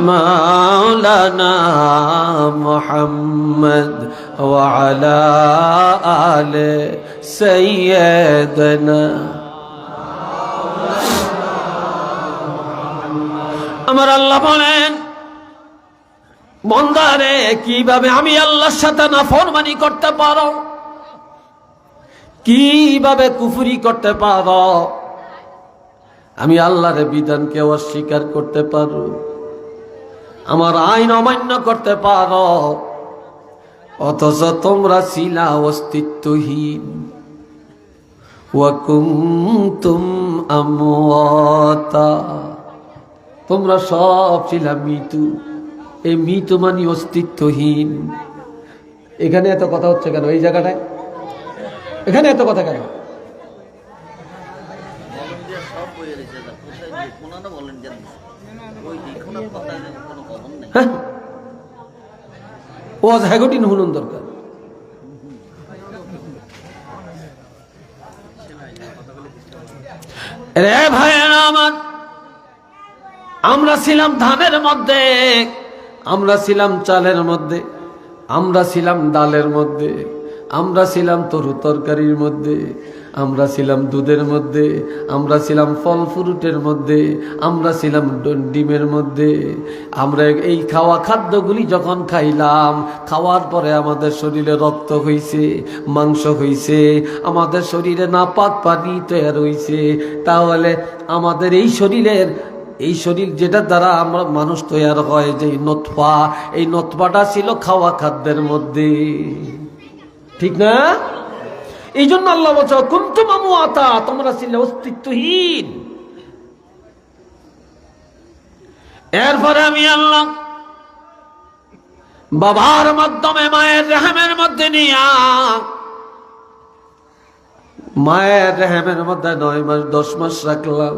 مولانا محمد وعلى آل سيدنا। আমার আল্লাহ বলেন, বান্দারে কিভাবে আমি আল্লাহর সাথে নাফরমানি করতে পারো, কিভাবে কুফরি করতে পারো, আমি আল্লাহর বিধানকে অস্বীকার করতে পারো, আমার আইন অমান্য করতে পারো, অথচ তোমরা ছিলা অস্তিত্বহীন। ওয়া কুনতুম আমওয়াতা, তোমরা সব ছিলা মৃত্যু। এই মৃত্যু মানে অস্তিত্বহীন। এখানে এত কথা হচ্ছে কেন? এই জায়গাটায় এখানে এত কথা কেন? ও হ্যাগটিন হুনুন দরকার। রে ভাইয়েরা আমার, আমরা ছিলাম ধানের মধ্যে, আমরা ছিলাম চালের মধ্যে, আমরা ছিলাম ডালের মধ্যে, আমরা ছিলাম তরু তরকারির মধ্যে, আমরা ছিলাম দুধের মধ্যে, আমরা ছিলাম ফল ফ্রুটের মধ্যে, আমরা ছিলাম ডিমের মধ্যে। আমরা এই খাওয়া খাদ্যগুলি যখন খাইলাম, খাওয়ার পরে আমাদের শরীরে রক্ত হইছে, মাংস হইছে, আমাদের শরীরে নাপাক পানি তৈরি হইছে। তাহলে আমাদের এই শরীর যেটা দ্বারা আমরা মানুষ তৈরি হয়, যে নতফা, এই নতফাটা ছিল খাওয়া খাদ্যের মধ্যে, ঠিক না? এই জন্য আল্লাহ বলছে কুনতুম আমওয়াতা, তোমরা ছিলে অস্তিত্বহীন। এরপরে আমি আল্লাহ বাবার মাধ্যমে মায়ের রেহেমের মধ্যে নিয়া, মায়ের রেহেমের মধ্যে 9 মাস 10 মাস রাখলাম।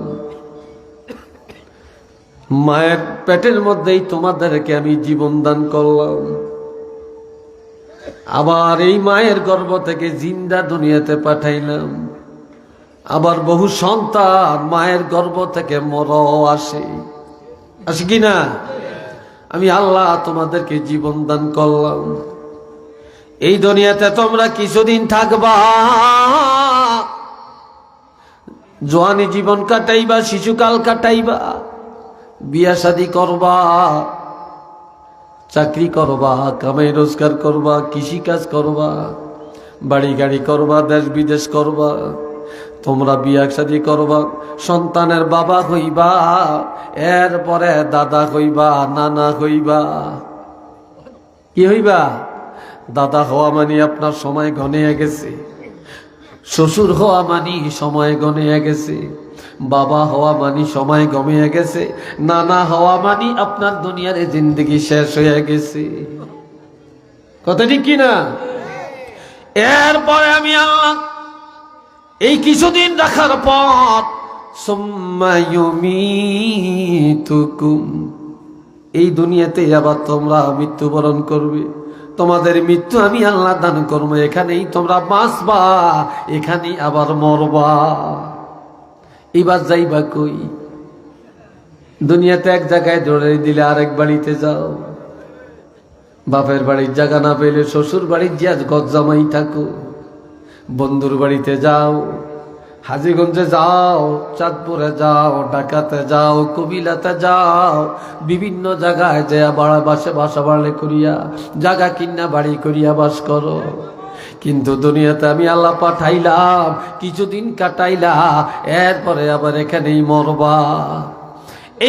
মায়ের পেটের মধ্যেই তোমাদেরকে আমি জীবন দান করলাম। আবার এই মায়ের গর্ভ থেকে জিন্দা দুনিয়াতে পাঠাইলাম। আবার বহু সন্তান মায়ের গর্ভ থেকে আসে কি না? আমি আল্লাহ তোমাদেরকে জীবন দান করলাম। এই দুনিয়াতে তোমরা কিছুদিন থাকবা, জওয়ানি জীবন কাটাইবা, শিশুকাল কাটাইবা, বিয়া শাদী করবা, চাকরি করবা, কামাই রোজগার করবা, কৃষিকাজ করবা, বাড়ি গাড়ি করবা, দেশ বিদেশ করবা, তোমরা বিয়া শাদী করবা, সন্তানের বাবা হইবা, এরপরে দাদা হইবা, নানা হইবা। কি হইবা? দাদা হওয়া মানে আপনার সময় ঘনিয়ে গেছে, শ্বশুর হওয়া মানি সময় ঘনিয়ে গেছে, বাবা হওয়া মানি সময় কমিয়ে গেছে, নানা হওয়া মানি আপনার দুনিয়ার জিন্দগি শেষ হয়ে গেছে। কথা ঠিক কিনা? এরপরে আমি আল্লাহ এই কিছুদিন রাখার পর সুম্মা ইউমিতুকুম, এই দুনিয়াতে আবার তোমরা মৃত্যুবরণ করবে। তোমাদের মৃত্যু আমি আল্লাহ দান করবো, এখানেই তোমরা বাঁচবা, এখানেই আবার মরবা। এবার যাইবা কই? দুনিয়াতে এক জায়গায় জড়াই দিলে আরেক বাড়িতে যাও, বাপের বাড়ির জায়গা না পেলে শ্বশুর বাড়ির যে গজ জামাই থাকো, বন্ধুর বাড়িতে যাও, হাজীগঞ্জে যাও, চাঁদপুরে যাও, ঢাকাতে যাও, কবিলাতে যাও, বিভিন্ন জায়গায় যে বাসা বাড়লে করিয়া জায়গা কিনা বাড়ি করিয়া বাস করো। কিন্তু দুনিয়াতে আমি আল্লাহ পাঠাইলাম, কিছুদিন কাটাইলা, এরপরে আবার এখানেই মরবা।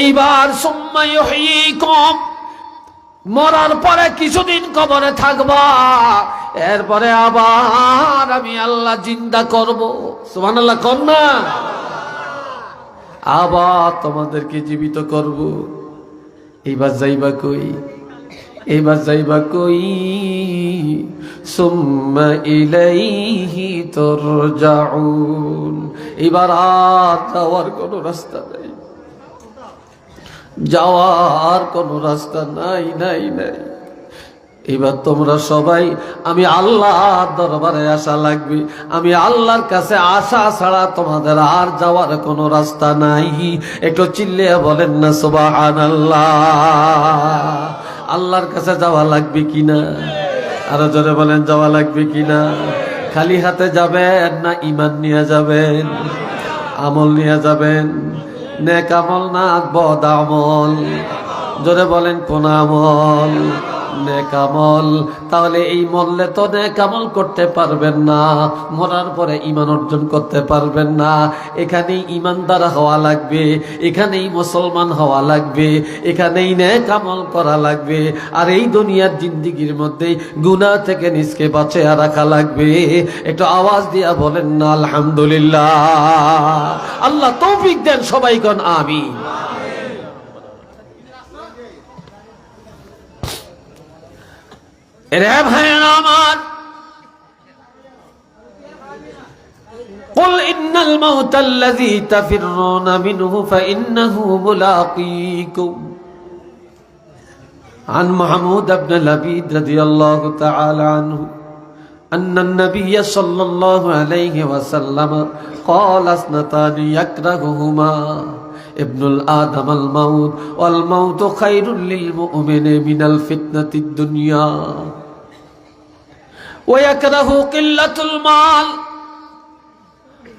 এইবার সুম্মা ইউহয়িকুম, মরার পরে কিছুদিন কবরে থাকবা, এরপরে আবার আমি আল্লাহ জিন্দা করব। সুবহানাল্লাহ কর না? আবার তোমাদেরকে জীবিত করব। এইবার যাইবা কই? এইবার যাইবা কই? সুম্মা ইলাইহি তুরজাউন, এবার আর যাওয়ার কোনো রাস্তা নাই, যাওয়ার কোনো রাস্তা নাই নাই নাই। এবার তোমরা সবাই আমি আল্লাহর দরবারে আসা লাগবে, আমি আল্লাহর কাছে আসা ছাড়া তোমাদের আর যাওয়ার কোনো রাস্তা নাই। একটু চিল্লিয়ে বলেন না সুবহানাল্লাহ। আল্লাহর কাছে যাওয়া লাগবে কিনা? আরো জোরে বলেন, যাওয়া লাগবে কিনা? খালি হাতে যাবেন না ঈমান নিয়ে যাবেন? আমল নিয়ে যাবেন? নেক আমল না বদ আমল? জোরে বলেন কোন আমল? নেক আমল। তাহলে এই মরলে তো নেক আমল করতে পারবেন না, মরার পরে ঈমান অর্জন করতে পারবেন না। এখানেই ঈমানদার হওয়া লাগবে, এখানেই মুসলমান হওয়া লাগবে, এখানেই নেক আমল করা লাগবে। আর এই দুনিয়ার জিন্দেগির মধ্যে গুনাহ থেকে নিজকে বাঁচিয়ে রাখা লাগবে। একটু আওয়াজ দিয়া বলেন না আলহামদুলিল্লাহ। আল্লাহ তৌফিক দেন, সবাই কোন আমিন। রে ভাইরা আমার, قل إن الموت الذي تفرون منه فإنه ملاقيكم عن محمود بن لبيد رضي الله تعالى عنه أن النبي صلى الله عليه وسلم قال اثنتان يكرههما ابن الآدم الموت والموت خير للمؤمن من الفتنة الدنيا ويكره قلة المال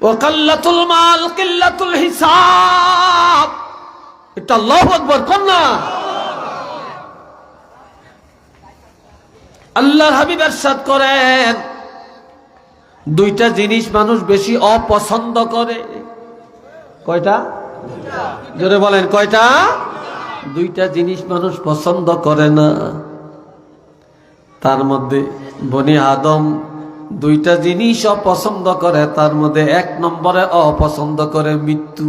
وقلة المال قلة الحساب. এটা আল্লাহু আকবার কন্যা। আল্লাহর হাবিব ইরশাদ করেন, দুইটা জিনিস মানুষ বেশি অপছন্দ করে। কয়টা? জোরে বলেন কয়টা? দুইটা জিনিস মানুষ পছন্দ করে না। তার মধ্যে বনি আদম দুইটা জিনিস অপছন্দ করে, তার মধ্যে এক নম্বরে অপছন্দ করে মৃত্যু।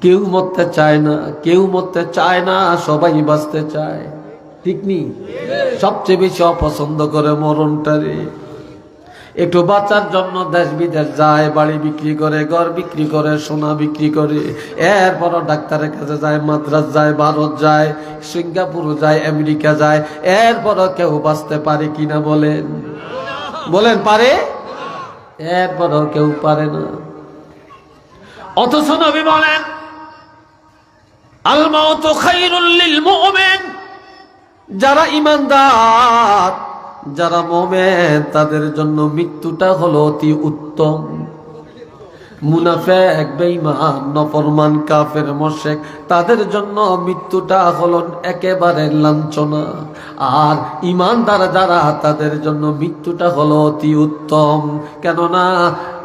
কেউ মরতে চায় না, কেউ মরতে চায় না, সবাই বাঁচতে চায়, ঠিক নি? সবচেয়ে বেশি অপছন্দ করে মরণটারে। একটু বাঁচার জন্য দেশ বিদেশ যায়, বাড়ি বিক্রি করে, ঘর বিক্রি করে, সোনা বিক্রি করে, এরপরও ডাক্তারের কাছে যায়, মাদ্রাস যায়, ভারত যায়, সিঙ্গাপুর যায়, আমেরিকা যায়, এরপরও কেউ বাঁচতে পারে কিনা বলেন? বলেন পারে? এরপরও কেউ পারে না। অথচ নবী বলেন, আল মাউতু খায়রুল লিল মুমিন, যারা ঈমানদার, যারা মুমিন, তাদের জন্য মৃত্যুটা হলো অতি উত্তম। মুনাফিক, বেঈমান, নফরমান, কাফের, মুশরিক, তাদের জন্য মৃত্যুটা হলো একেবারে লাঞ্ছনা। আর ঈমানদার যারা, তাদের জন্য মৃত্যুটা হলো অতি উত্তম। কেননা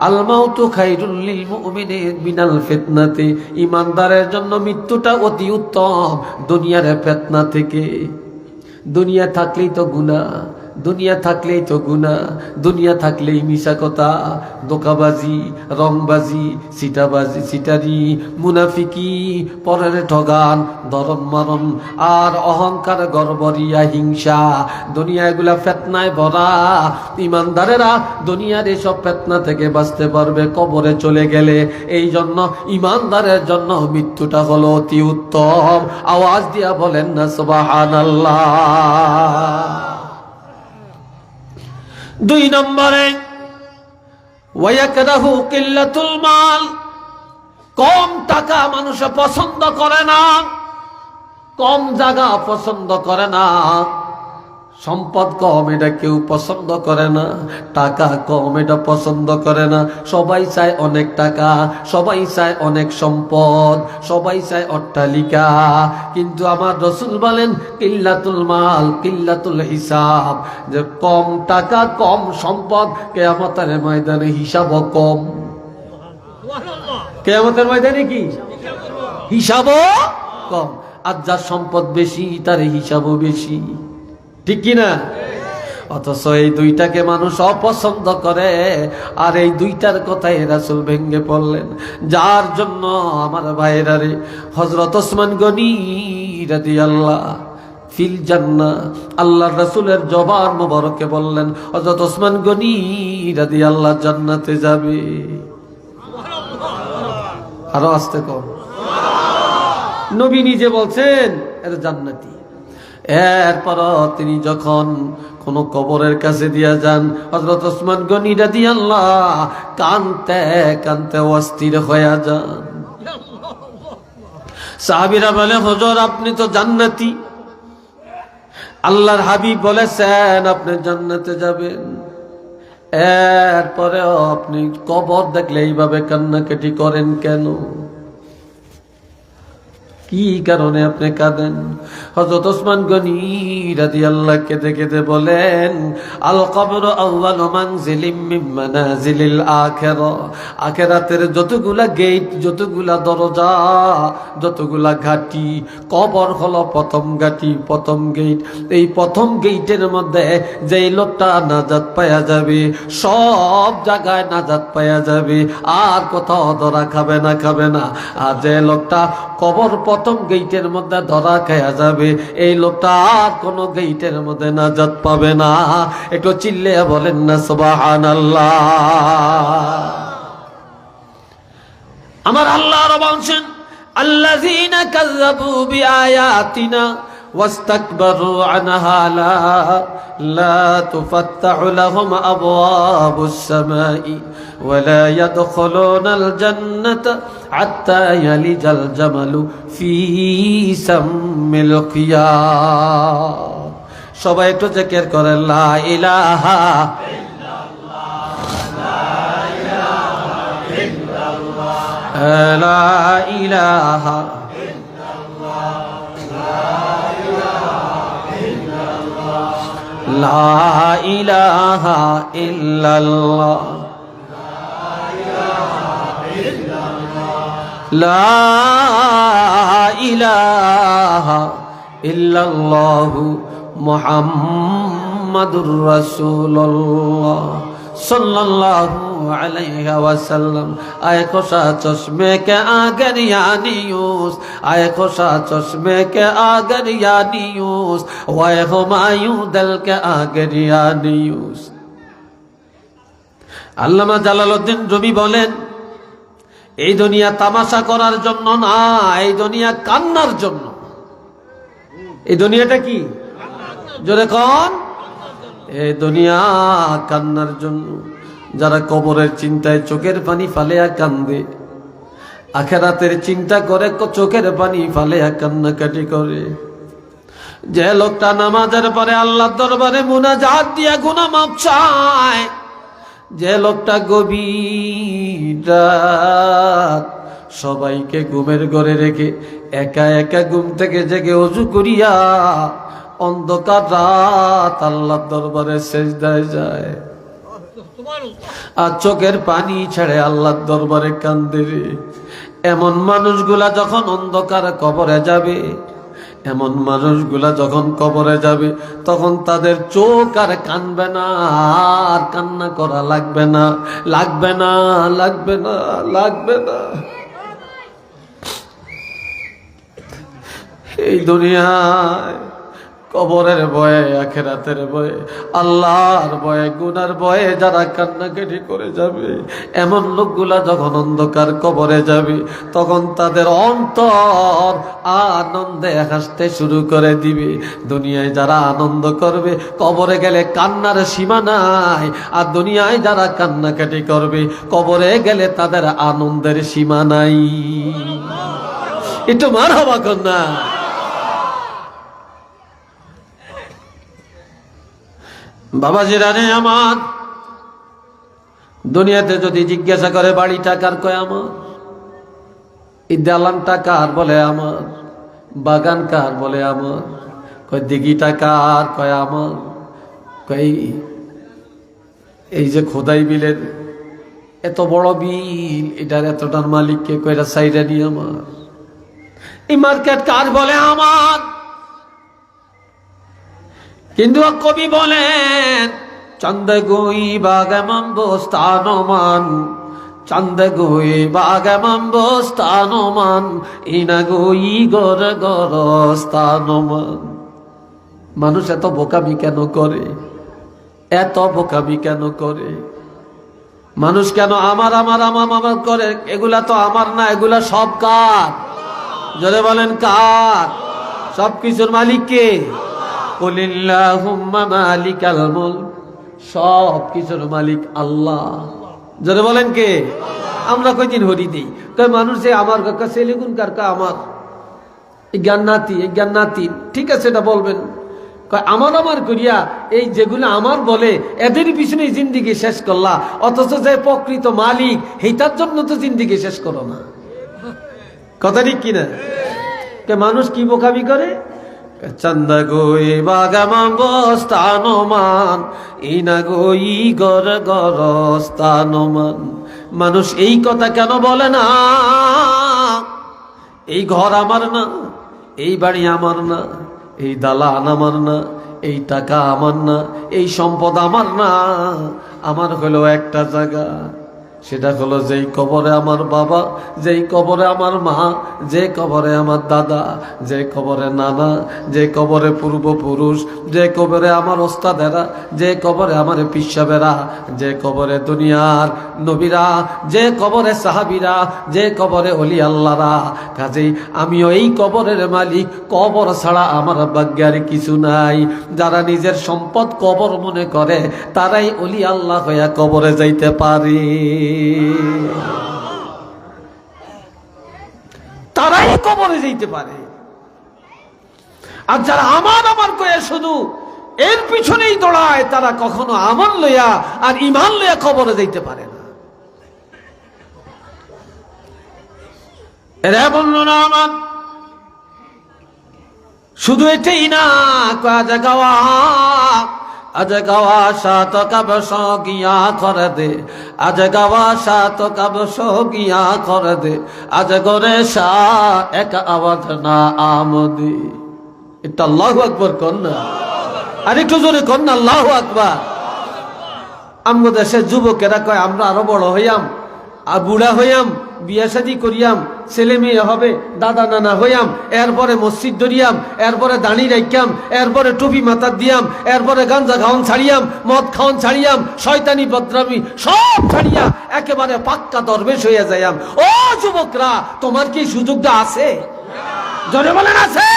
আল মাউতু খায়রুল লিল মুমিনিন মিনাল ফিতনাতি, ঈমানদারের জন্য মৃত্যুটা অতি উত্তম দুনিয়ার ফিতনা থেকে। দুনিয়া থাকলেই তো গুনাহ, দুনিয়া থাকলেই তো গুনাহ, দুনিয়া থাকলেই মিশা কথা, দোকাবাজি, রংবাজি, সিটাবাজি, সিটারি, মুনাফিকি, পরের ঠগান, দরন মারণ, আর অহংকার, গর্বরিয়া, হিংসা, দুনিয়া এগুলা ফিতনায় ভরা। ঈমানদারেরা দুনিয়ার এসব ফিতনা থেকে বাঁচতে পারবে কবরে চলে গেলে। এই জন্য ঈমানদারের জন্য মৃত্যুটা হলো অতি উত্তম। আওয়াজ দিয়া বলেন না সুবহানাল্লাহ। 2 নম্বরে ওয়ায়াকরাহু কিল্লাতুল মাল, কম টাকা মানুষ পছন্দ করে না, কম জায়গা পছন্দ করে না, সম্পদ কম এটা কেউ পছন্দ করে না, টাকা কম এটা পছন্দ করে না। সবাই চায় অনেক টাকা, সবাই চায় অনেক সম্পদ, সবাই চায় অট্টালিকা। কিন্তু আমার রাসূল বলেন কিল্লাতুল মাল কিল্লাতুল হিসাব, যে কম টাকা কম সম্পদ, কিয়ামতের ময়দানে হিসাবও কম। কিয়ামতের ময়দানে কি হিসাবও কম। আর যার সম্পদ বেশি তার হিসাবও বেশি, ঠিক কিনা? অথচ এই দুইটাকে মানুষ অপছন্দ করে। আর এই দুইটার কথাই রাসূল ভেঙ্গে পড়লেন, যার জন্য আমার ভাইরা রে, হযরত ওসমান গনি রাদিয়াল্লাহু ফিল জান্নাহ, আল্লাহর রাসূলের জবান মোবারকে বললেন হযরত ওসমান গনি রাদিয়াল্লাহু জান্নাতে যাবে। আরো আস্তে কর, নবী নিজে বলছেন এর জান্নাতি। এরপর তিনি যখন কোন কবরের কাছে দিয়া যান, হযরত ওসমান গনি রাদিয়াল্লাহু কানতে কানতে অস্থির হয়ে যান। সাহাবীরা বলে হুজুর আপনি তো জান্নাতি, আল্লাহর হাবিব বলেছেন আপনি জান্নাতে যাবেন, এরপরেও আপনি কবর দেখলে এইভাবে কান্নাকাটি করেন কেন? কি কারণে আপনি কাঁদেন? হযরত ওসমান গনি রাদিয়াল্লাহু কেঁদে কেঁদে বলেন আল কবর আউয়ালু মানজিলিম মিন মানাজিলিল আখিরা, আখিরাতের যতগুলা গেট, যতগুলা দরজা, যতগুলা ঘাটি, কবর হলো প্রথম ঘাটি, প্রথম গেট। এই প্রথম গেটের মধ্যে যেই লোকটা নাজাত পাওয়া যাবে, সব জায়গায় নাজাত পাওয়া যাবে, আর কোথাও ধরা খাবে না, খাবে না। আর যে লোকটা কবর প্রথম গেটের মধ্যে ধরা খায়া যাবে, এই লোকটা আর কোনো গেটের মধ্যে নাজাত পাবে না। একটু চিল্লে বলেন না সুবহানাল্লাহ। আমার আল্লাহ বলছেন আল্লাযীনা কাযযাবু বিআয়াতিনা واستكبروا عنها لا تفتح لهم أبواب السماء ولا يدخلون الجنة حتى يلج الجمل في سم الخياط। সবাই একটু জিকির করেন লা ইলাহা ইল্লাল্লাহ, লা ইলাহা লা ইলাহা ইল্লাল্লাহ, লা ইলাহা ইল্লাল্লাহু মুহাম্মাদুর রাসূলুল্লাহ सल्लल्लाहु अलैहि वसल्लम। आए खोशा चश्मे के आगर यानियूस, आए खोशा चश्मे के आगर यानियूस, वाए हुमायूं दिल के आगर यानियूस। আল্লামা জালালউদ্দিন রুমি বলেন এই দুনিয়া তামাশা করার জন্য না, এই দুনিয়া কান্নার জন্য। এই দুনিয়াটা কি জোরে কোন? এই দুনিয়া কান্নার জন্য। যারা কবরের চিন্তায় চোখের পানি ফালেয়া কান্দে, আখিরাতের চিন্তা করে চোখের পানি ফালেয়া কান্নাকাটি করে। যে লোকটা নামাজের পরে আল্লাহর দরবারে মুনাজাত দিয়া গুনাহ মাফ চায়, যে লোকটা গভীর রাত সবাইকে ঘুমের ঘরে রেখে একা একা ঘুম থেকে জেগে ওযু করিয়া অন্ধকার রাত আল্লাহর দরবারে সেজদায় যায় আর চোখের পানি ছেড়ে আল্লাহর দরবারে কান্দে রে। এমন মানুষগুলা যখন অন্ধকার কবরে যাবে, এমন মানুষগুলা যখন কবরে যাবে, তখন তাদের চোখ আর কানবে না, আর কান্না করা লাগবে না, লাগবে না, লাগবে না, লাগবে না। এই দুনিয়ায় কবরের ভয়ে, আখিরাতের ভয়ে, আল্লাহর ভয়ে, গুনার ভয়ে যারা কান্নাকাটি করে যাবে, এমন লোকগুলা যখন অন্ধকার কবরে যাবে, তখন তাদের অন্তর আনন্দে হাসতে শুরু করে দিবে। দুনিয়ায় যারা আনন্দ করবে, কবরে গেলে কান্নার সীমা নাই। আর দুনিয়ায় যারা কান্নাকাটি করবে, কবরে গেলে তাদের আনন্দের সীমা নাই। একটু মারহাবা কন্যা। বাবাজিরা রে আমার, দুনিয়াতে যদি জিজ্ঞাসা করে বাড়িটা কার, কয় আমার। এই দালানটা কার, বলে আমার। বাগান কার, বলে আমার। কয় দিঘিটা কার, কয় আমার। কয় এই যে খোদাই বিলের এত বড় বিল, এটার এতটার মালিককে, কয়টা সাইডা নিয়ে আমার। এই মার্কেট কার, বলে আমার। কিন্তু কবি বলেন, চন্দ গুই বাগেমন বস্তানমান, চন্দ গুই বাগেমন বস্তানমান, ইনা গুই গর গর স্থানমান। মানুষ এত বোকামি কেন করে? এত বোকামি কেন করে? মানুষ কেন আমার আমার আমার আমার করে? এগুলা তো আমার না, এগুলা সব কার? জোরে বলেন কার? সব কিছুর মালিক কে? কুলিল্লাহুম্মা মালিকাল মুলক, সব কিছুর মালিক আল্লাহ। যারা বলেন কে? আমরা কয়দিন হরি দিই, কয় মানুষে আমার কাকা ছেলেগুন কার, কা আমার। এই জ্ঞান নাতি, এই জ্ঞান নাতি, ঠিক আছে এটা বলবেন। কয় আমার আমার করিয়া এই যেগুলো আমার বলে, এদের পিছনে জিন্দিগি শেষ করলা, অথচ যে প্রকৃত মালিক, সেইটার জন্য তো জিন্দিগি শেষ করো না। কথা ঠিক কিনা? মানুষ কি বোকামি করে? চন্দ গোই বাগামান বস্তানমান, ইনা গই গর গর স্থানমান। মানুষ এই কথা কেন বলে না? এই ঘর আমার না, এই বাড়ি আমার না, এই দালান আমার না, এই টাকা আমার না, এই সম্পদ আমার না। আমার হলো একটা জায়গা, সেটা হলো যেই কবরে আমার বাবা, যেই কবরে আমার মা, যে কবরে আমার দাদা, যে কবরে নানা, যে কবরে পূর্বপুরুষ, যে কবরে আমার ওস্তাদেরা, যে কবরে আমার পিসাবেরা, যে কবরে দুনিয়ার নবীরা, যে কবরে সাহাবীরা, যে কবরে ওলি আল্লাহরা। কাজেই আমিও এই কবরের মালিক। কবর ছাড়া আমার ভাগ্যের কিছু নাই। যারা নিজের সম্পদ কবর মনে করে, তারাই ওলি আল্লাহ হইয়া কবরে যাইতে পারে, তারাই কবরে যাইতে পারে। আর যারা আমার আমার কয়ে শুধু এর পিছনেই দৌড়ায়, তারা কখনো আমল লইয়া আর ইমান লইয়া কবরে যাইতে পারে না। এরা বলল না আমার শুধু এটাই না, কাজ গাওয়া আজ গাওয়া সাত কব সগিয়া করে দে, আজ গাওয়া সাত কব সগিয়া করে দে, আজ গরে শাহ এক আওয়াজ না আমদি। এটা আল্লাহু আকবার কন্যা, আর একটু জোরে কন্যা আল্লাহু আকবার। আমগো দেশের যুবকেরা কয় আমরা আরো বড় হইয়াম, আর বুড়া হইয়াম, বিয়া শাদী করিয়াম, ছেলে মেয়ে হবে, দাদা নানা হইয়াম, এরপরে মসজিদ ধরিয়াম, এরপরে দাঁড়ি রাখিয়াম, এরপরে টুপি মাথা দিয়াম, এরপরে গাঞ্জা খাওয়ান ছাড়িয়াম, মদ খাওয়ান ছাড়িয়াম, শয়তানি বদরামি সব ছাড়িয়া একেবারে পাক্কা দরবেশ হইয়া যাইয়াম। ও যুবকরা, তোমার কি সুযোগটা আছে? জোরে বলেন আছে?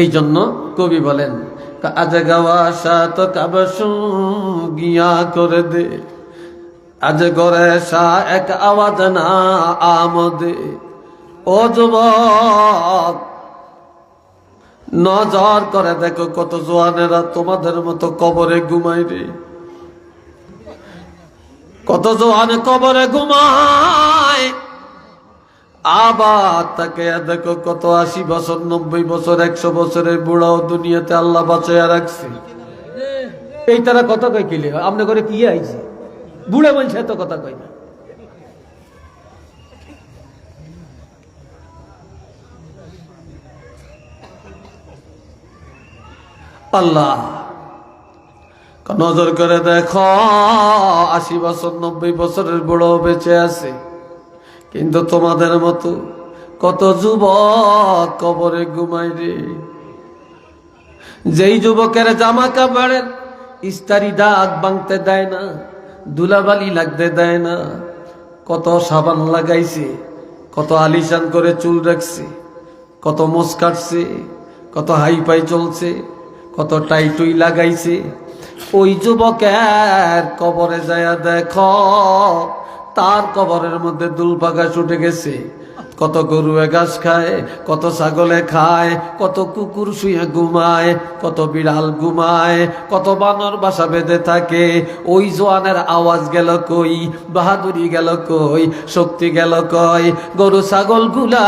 এই জন্য কবি বলেন, আজ গাওয়া সাত কাবস গিয়া করে দে, আজ গরে শাহ এক আওয়াজ না আমদে। ও যুবক, নজর করে দেখো কত জওয়ানেরা তোমাদের মতো কবরে ঘুমায় রে, কত জওয়ান কবরে ঘুমায়। আবার তাকে দেখো কত 80 বছর 90 বছর 100 বছরের বুড়াও দুনিয়াতে আল্লাহ বাঁচাইয়া রাখছে। এই তারা কথা কয় কিলে আপনি করে কি আইছে, বুড়া মানুষ এত কথা কয় না। আল্লাহ নজর করে দেখো 80 বছর 90 বছরের বুড়ো বেঁচে আছে, কিন্তু তোমাদের মতো কত যুবক কবরে ঘুমায় রে। যেই যুবকের জামা কাপড়ের ইস্তারি দাগ ভাঙতে দেয় না, ধুলাবালি লাগতে দেয় না, কত সাবান লাগাইছে, কত আলিশান করে চুল রাখছে, কত মোছ কাটছে, কত হাইফাই চলছে, কত টাইটুই লাগাইছে, ওই যুবকের কবরে যায় দেখো তার কবরের মধ্যে দুলপাকা ছুটে গেছে। কত গরুয়ে ঘাস খায়, কত ছাগলে খায়, কত কুকুর শুয়ে ঘুমায়, কত বিড়াল ঘুমায়, কত বানর বাসা বেঁধে থাকে। ওই জোয়ানের আওয়াজ গেল কই, বাহাদুরি গেল কই, শক্তি গেল কই। গরু ছাগল গুলা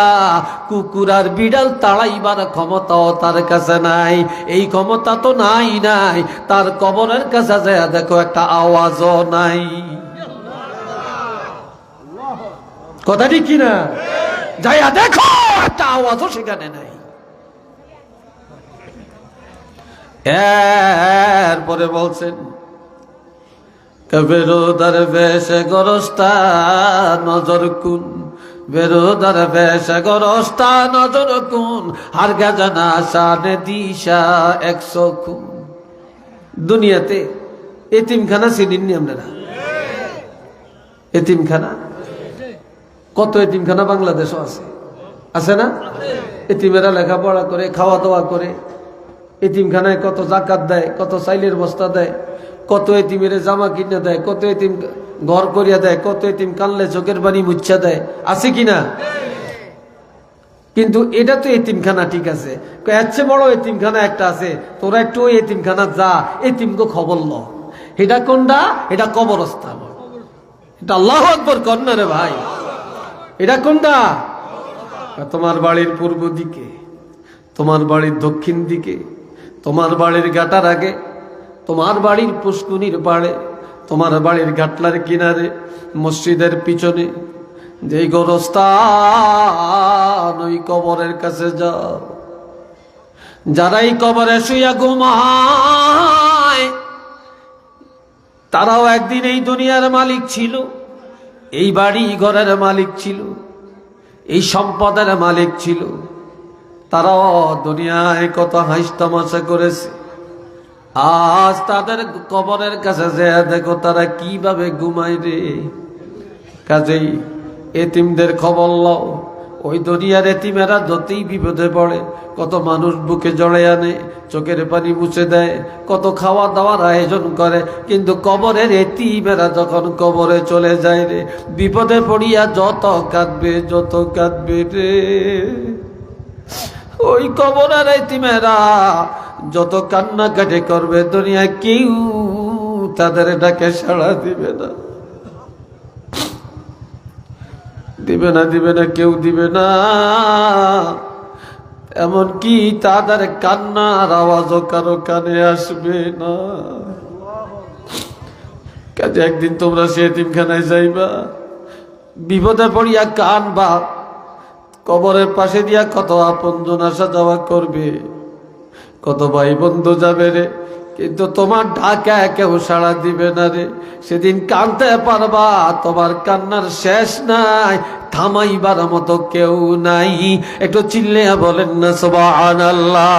কুকুর আর বিড়াল তাড়াইবার ক্ষমতাও তার কাছে নাই। এই ক্ষমতা তো নাই নাই, তার কবরের কাছে যায় দেখো একটা আওয়াজও নাই। কথা ঠিক কিনা? যাইয়া দেখো একটা আওয়াজও সেখানে নাই। এরপরে বলছেন বেরোদার বেশে গরস্তা নজর কুন, বেরোদার বেশে গরস্তা নজর কুন, হার গাজানা শানে দিশা 100 খুন। দুনিয়াতে এতিমখানা চিনিনি আপনারা? এতিমখানা কত এতিমখানা বাংলাদেশও আছে, আছে না? এতিমেরা লেখাপড়া করে, খাওয়া দাওয়া করে, এতিমখানায় কত জাকাত দেয়, কত চাইলের বস্তা দেয়, কত এতিমের জামা কিনে দেয়, কত এতিম ঘর করিয়া দেয়, কত এতিম কানলে চোখের পানি মুচ্ছা দেয়, আছে কিনা? কিন্তু এটা তো এতিমখানা ঠিক আছে, এর চেয়ে বড় এতিমখানা একটা আছে, তোরা একটু ওই এতিমখানা যা, এতিমকে খবর ল। এটা কোনটা? এটা কবরস্থান। এটা আল্লাহু আকবার কন্যা রে ভাই। এটা কোনটা? তোমার বাড়ির পূর্ব দিকে, তোমার বাড়ির দক্ষিণ দিকে, তোমার বাড়ির ঘাটার আগে, তোমার বাড়ির পুষ্কুনির পাড়ে, তোমার বাড়ির ঘাটলার কিনারে, মসজিদের পিছনে যেই গোরস্থান, ওই কবরের কাছে যাও। যারাই কবরে শুইয়া ঘুমায় তারাও একদিন এই দুনিয়ার মালিক ছিল, এই বাড়ি ঘরের মালিক ছিল, এই সম্পদের মালিক ছিল। তারাও দুনিয়ায় কত হাসি তামাশা করেছে। আজ তাদের কবরের কাছে যে দেখো তারা কিভাবে ঘুমায় রে। কাজেই এতিমদের খবর লও। ওই দুনিয়ার এতিমেরা যতই বিপদে পড়ে, কত মানুষ বুকে জড়ে আনে, চোখের পানি মুছে দেয়, কত খাওয়া দাওয়ার আয়োজন করে, কিন্তু কবরের এতিমেরা যখন কবরে চলে যায় রে, বিপদে পড়িয়া যত কাঁদবে, যত কাঁদবে রে। ওই কবরের এতিমেরা যত কান্নাকাটি করবে, দুনিয়ায় কেউ তাদের ডাকে সাড়া দিবে না, দিবে না, দিবে না, কেউ দিবে না। এমনকি তাদের কান্নার আওয়াজও কারো কানে আসবে না। কাজে একদিন তোমরা সে এতিমখানায় যাইবা, বিপদে পড়িয়া কানবা, কবরের পাশে দিয়া কত আপনজন আসা যাওয়া করবে, কত ভাই বন্ধু যাবে রে, কিন্তু তোমার ডাকা কেউ সাড়া দিবে না রে। সেদিন কানতে পারবা, তোমার কান্নার শেষ নাই, থামাইবার মতো কেউ নাই। একটু চিল্লে বলেন না সুবহানাল্লাহ।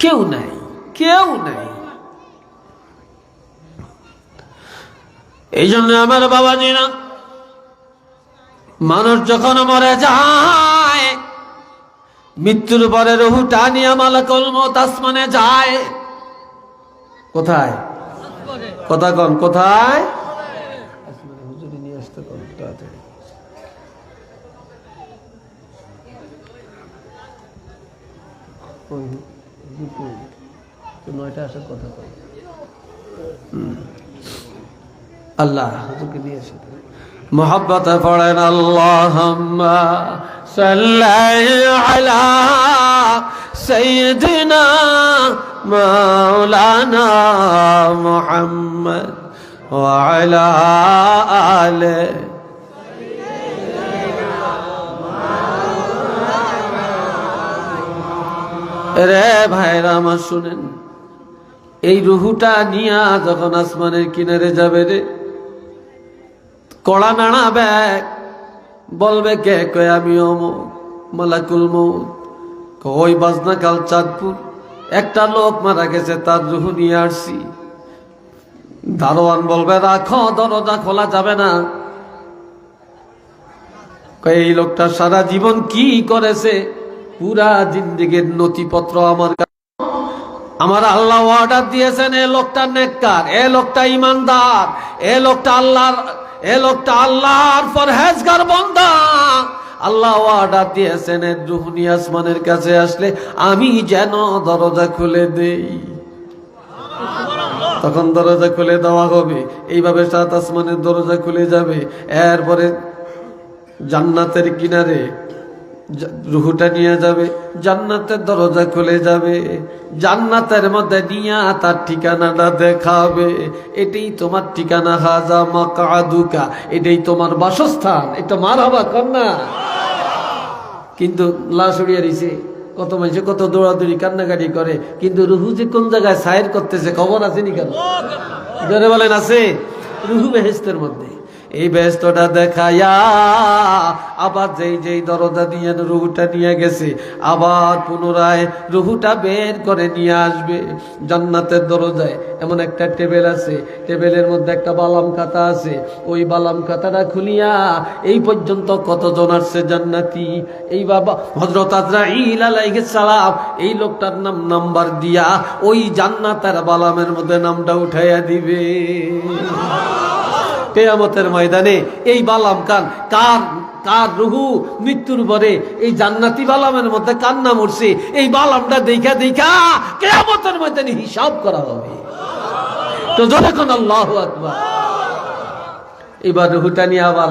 কেউ নাই, কেউ নাই। এই জন্য আমার বাবাজিরা, মানুষ যখন মরে যায়, মৃত্যুর পরে রুহু টানিয়া মালাকুল মউত আসমানে যায়। কোথায়? কথা কন, কোথায়? নয়টা আসার কথা কই আল্লাহ হুজুরকে নিয়ে এসে মোহাব্বতে পড়েন আল্লাহুম্মা সাল্লি আলা সাইয়্যিদিনা মাওলানা মুহাম্মদ ওয়া আলা আলি রে ভাইরা আমার শুনেন, এই রুহুটা নিয়া যখন আসমানের কিনারে যাবে রে, কড়া নাড়াবে, বলবে কে কয় আমি অমুক মালাকুল মউত। কই বাজনা কাল চাঁদপুর একটা লোক মারা গেছে, তার রুহু নিয়ে আসছি। দারোয়ান বলবে রাখো, দরজা খোলা যাবে না। এই লোকটা সারা জীবন কি করেছে, পুরা জিন্দেগীর নথিপত্র আমার আল্লাহ অর্ডার দিয়েছেন, এ লোকটা নেককার, এ লোকটা ইমানদার, এ লোকটা আল্লাহর পরহেজগার বান্দা। আল্লাহ অর্ডার দিয়েছেন এর রূহ নিয়ে আসমানের কাছে আসলে আমি যেন দরজা খুলে দেই। তখন দরজা খুলে দেওয়া হবে, এইভাবে 7 আসমানের দরজা খুলে যাবে। এরপরে জান্নাতের কিনারে রুহুটা নিয়ে যাবে, জান্নাতের দরজা খুলে যাবে, জান্নাতের মধ্যে নিয়ে তার ঠিকানাটা দেখাবে। এটাই তোমার ঠিকানা, হাজা মাকআদুকা, এটাই তোমার বাসস্থান। এটা মারহাবা কন্যা। কিন্তু লাশ উড়িয়ে দিছে, কত মানুষে কত দৌড়াদৌড়ি কান্নাকাটি করে, কিন্তু রুহু যে কোন জায়গায় সায়ের করতেছে খবর আছে নি? কেন জোরে বলেন আছে? রুহু বেহেশতের মধ্যে। এই বেহেশতটা দেখায়া আবার যেই দরজা দিয়ে রুহুটা নিয়ে গেছে, আবার পুনরায় রুহুটা বের করে নিয়ে আসবে। জান্নাতের দরজায় এমন একটা টেবিল আছে, টেবিলের মধ্যে একটা বালাম খাতা আছে। ওই বালাম খাতাটা খুলিয়া এই পর্যন্ত কতজন আসছে জান্নাতি, এই বাবা হযরত আজরাইল আলাইহিস সালাম এই লোকটার নাম্বার দিয়া ওই জান্নাতের বালামের মধ্যে নামটা উঠাইয়া দিবে। কিয়ামতের ময়দানে এই বালাম কার রুহু মৃত্যুর পরে এই জান্নাতি বালামের মধ্যে কান্না মরছে, এই বালামটা দেখা কিয়ামতের ময়দানে হিসাব করা হবে। তো যখন আল্লাহু আকবার, এবার রুহুটা নিয়ে আবার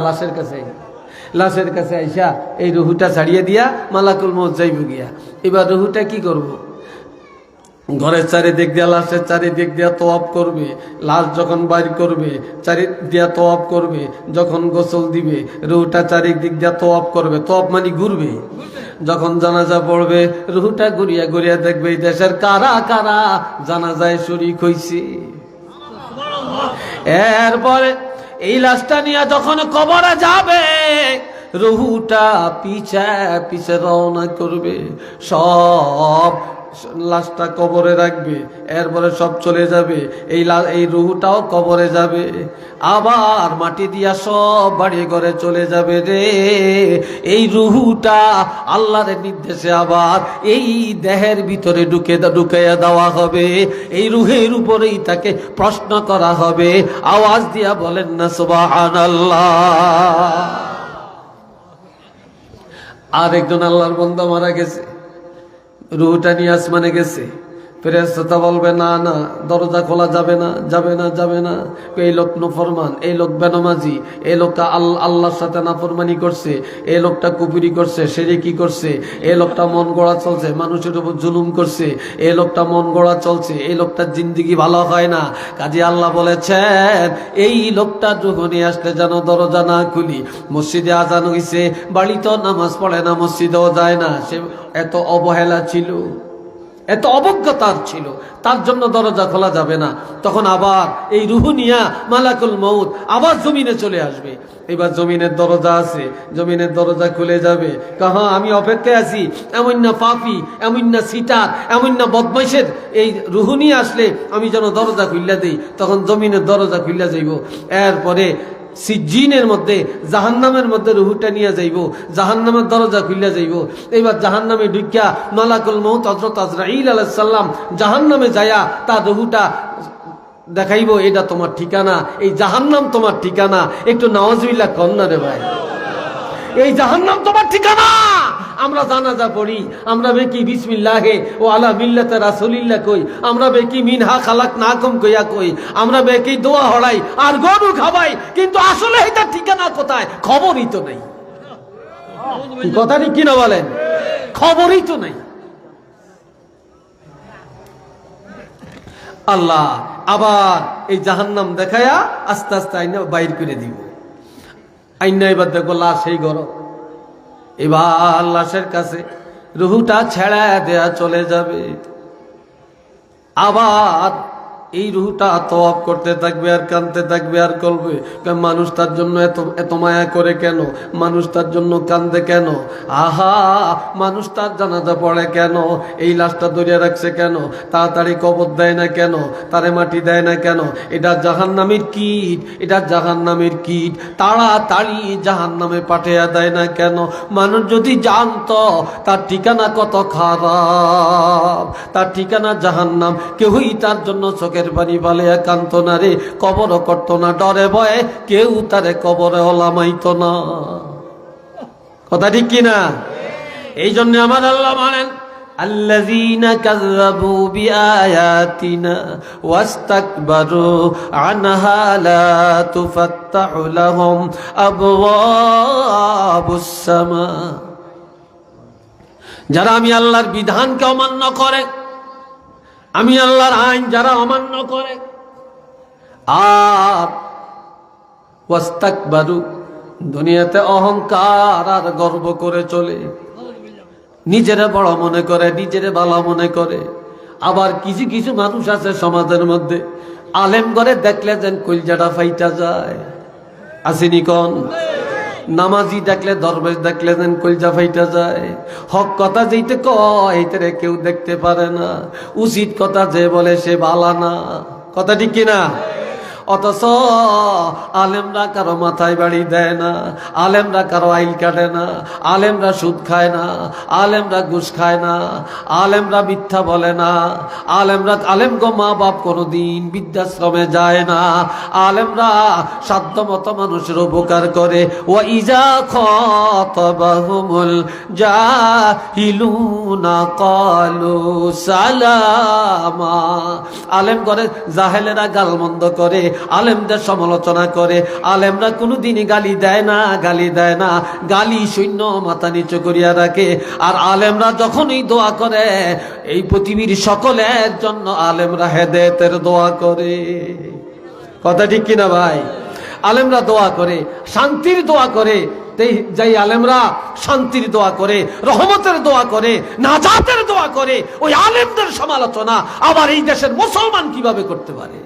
লাশের কাছে আইসা এই রুহুটা ছাড়িয়ে দিয়া মালাকুল মউত যাইব গিয়া। এবার রুহুটা কি করব? ঘরের চারিদিক দিয়া, লাশের চারিদিক দিয়া তওয়াব করবে। লাশ যখন বাইর করবে চারিদিক দিয়া তওয়াব করবে। যখন গোসল দিবে রুহটা চারিদিক দিয়া তওয়াব করবে। তওয়াব মানে ঘুরবে। যখন জানাজা পড়বে রুহটা ঘুরিয়া ঘুরিয়া দেখবে এই দেশের কারা কারা জানাজায় শরীক হইছে। এরপরে এই লাশটা নিয়ে যখন কবরে যাবে রুহটা পিছে পিছে রওনা করবে, সব লাশটা কবরে রাখবে। এরপরে সব চলে যাবে, এই রুহটাও কবরে যাবে। আবার মাটি দিয়া সব বাড়ি ঘরে চলে যাবে রে। এই রুহটা আল্লাহর নির্দেশে আবার এই দেহের ভিতরে ঢুকাইয়া দেওয়া হবে। এই রুহের উপরেই তাকে প্রশ্ন করা হবে। আওয়াজ দিয়া বলেন না সুবহানাল্লাহ। আর একজন আল্লাহর বান্দা মারা গেছে, রুহটা নিয়ে আসমানে গেছে। ফেরেশতা বলবে না না, দরজা খোলা যাবে না, যাবে না, যাবে না। এই লোক নাফরমান, এই লোক বেনামাজি, এই লোকটা আল্লাহর সাথে নাফরমানি করছে, এই লোকটা কুফরি করছে, শিরকি করছে, এই লোকটা মন গড়া চলছে, মানুষের উপর জুলুম করছে, এই লোকটা মন গড়া চলছে, এই লোকটার জিন্দেগি ভালো হয় না। কাজে আল্লাহ বলেছেন এই লোকটা যখন আসলে যেন দরজা না খুলি। মসজিদে আজান হইছে, বাড়িতেও নামাজ পড়ে না, মসজিদেও যায় না। সে এত অবহেলা ছিল, এত অবজ্ঞতার ছিল, তার জন্য দরজা খোলা যাবে না। তখন আবার এই রুহু নিয়া মালাকুল মউত আবার জমিনে চলে আসবে। এবার জমিনের দরজা আছে, জমিনের দরজা খুলে যাবে। কাহা আমি অপেক্ষায় আছি, এমন না পাপী, এমন না সিটার, এমন না বদমাইশের এই রুহু নিয়ে আসলে আমি যেন দরজা খুললা দেই। তখন জমিনের দরজা খুললা যাইব। এরপরে সিজ্জিনের মধ্যে, জাহান্নামের মধ্যে রুহুটা নিয়ে যাইব, জাহান্নামের দরজা খুলে যাইব। এইবার জাহান্নামে ঢুকিয়া মালাকুল মউত হযরত আজরাইল আলাইহিস সালাম জাহান্নামে যায়া তার রুহুটা দেখাইব, এটা তোমার ঠিকানা, এই জাহান্নাম তোমার ঠিকানা। একটু নাউজুবিল্লাহ কন্না রে ভাই, এই জাহান্নাম তোমার ঠিকানা। আমরা জানাজা পড়ি, আমরা বেকি বিসমিল্লাহে ও আলা মিল্লাতে রাসূলিল্লাহ কই, আমরা বেকি মিনহা খালাকনাকুম কইয়া কই, আমরা বেকি দোয়া হড়াই আর গরু খাবাই, কিন্তু আসলে এটা ঠিকানা কোথায় খবরই তো নাই। কথাটি কিনা বলেন, খবরই তো নাই। আল্লাহ আবার এই জাহান্নাম দেখায়া আস্তে আস্তে আইনা বাইর করে দিব। আইনা এবার দেখো লাশ এই গরম, এবার লাশের কাছে রুহুটা ছেড়া দেয়া চলে যাবে। আবার এই রুহুটা তওয়াব করতে থাকবে আর কাঁদতে থাকবে আর করবে, মানুষ তার জন্য এত মায়া করে কেন, মানুষ তার জন্য কান্দে কেন, আহা মানুষ তার জানাজা পড়ে কেন, এই লাশটা ধরিয়ে রাখছে কেন, তাড়াতাড়ি কবর দেয় না কেন, তারে মাটি দেয় না কেন, এটা জাহান্নামের কীট, এটা জাহান্নামের কীট, তাড়াতাড়ি জাহান্নামে পাঠিয়ে দেয় না কেন। মানুষ যদি জানতো তার ঠিকানা কত খারাপ, তার ঠিকানা জাহান্নাম, কেউই তার জন্য চোখে পানি পালে একান্ত না রে, কবরও করত না, ডরে ভয়ে কেউ তারে কবরে ওলামাইত না। কথা ঠিক কিনা? এই জন্য আমার আল্লাহ বলেন الذين كذبوا بآياتنا واستكبروا عنها لا تفتح لهم أبواب السماء। যারা আমি আল্লাহর বিধানকে অমান্য করে, আমি আল্লাহর আইন যারা অমান্য করে, আর ওয়াস্তাকবারু দুনিয়াতে অহংকার আর গর্ব করে চলে, নিজেরে বড় মনে করে, নিজেরে ভালো মনে করে। আবার কিছু কিছু মানুষ আছে সমাজের মধ্যে, আলেম করে দেখলে যেন কলজাটা ফাইটা যায়, আসেনি কোন? নামাজি দেখলে, দরবেশ দেখলে যেন কলজা ফাইটা যায়। হক কথা যেইতে কয় এইটারে কেউ দেখতে পারে না, উচিত কথা যে বলে সে বালা না। কথা ঠিক কিনা? অথচ আলেমরা কারো মাথায় বাড়ি দেয় না, আলেমরা কারো আইল কাটে না, আলেমরা সুদ খায় না, আলেমরা ঘুষ খায় না, আলেমরা মিথ্যা বলে না, আলেমগো মা বাপ কোনোদিন বৃদ্ধাশ্রমে যায় না, আলেমরা সাধ্যমতো মানুষের উপকার করে। ওয়া ইজা খাতাবাহুমুল জাহিলুনা ক্বালু সালামা। আলেম করে জাহেলেরা গালমন্দ করে, আলেমদের সমালোচনা করে, আলেমরা কোনোদিনই গালি দেয় না, গালি দেয় না, গালি শূন্য মাথা নিচু করিয়া রাখে। আর আলেমরা যখনই দোয়া করে এই পৃথিবীর সকলের জন্য আলেমরা হেদায়েতের দোয়া করে। কথা ঠিক কিনা ভাই? আলেমরা দোয়া করে, শান্তির দোয়া করে। যাই আলেমরা শান্তির দোয়া করে, রহমতের দোয়া করে, নাজাতের দোয়া করে, ওই আলেমদের সমালোচনা আবার এই দেশের মুসলমান কিভাবে করতে পারে?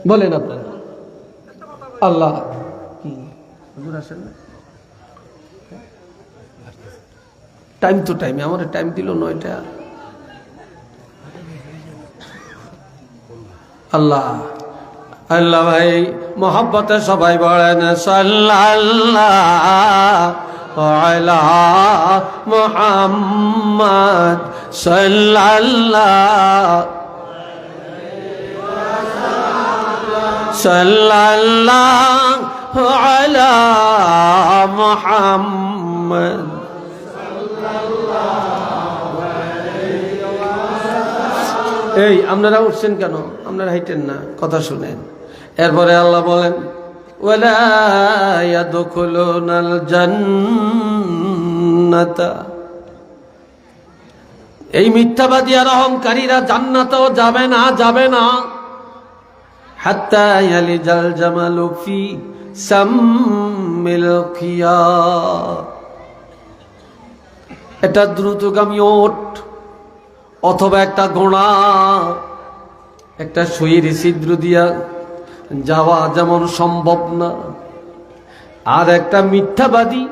বলেন আপনারা। আল্লাহ কি হুজুর আসেন না, টাইম তো টাইমে, আমার টাইম দিল 9টা। আল্লাহ আল্লাহ ভাই মোহাব্বতে সবাই বলেন সাল্লাল্লাহু আলা মুহাম্মদ সাল্লাল্লাহু আলা মুহাম্মদ। এই আপনারা উঠছেন কেন? আপনারা হাইটেন না, কথা শুনেন। এরপরে আল্লাহ বলেন ওয়ালা ইয়াদখুলুনাল জান্নাতা, এই মিথ্যাবাদী আর অহংকারীরা জান্নাতেও যাবে না, যাবে না। হাত্তা ইয়ালিজাল জামালু ফি সাম্মিল খিয়াত, এটা দ্রুতগামী ওট অথবা একটা ঘোড়া একটা সুইয়ের ছিদ্র দিয়া যাওয়া যেমন সম্ভব না, আর একটা মিথ্যাবাদী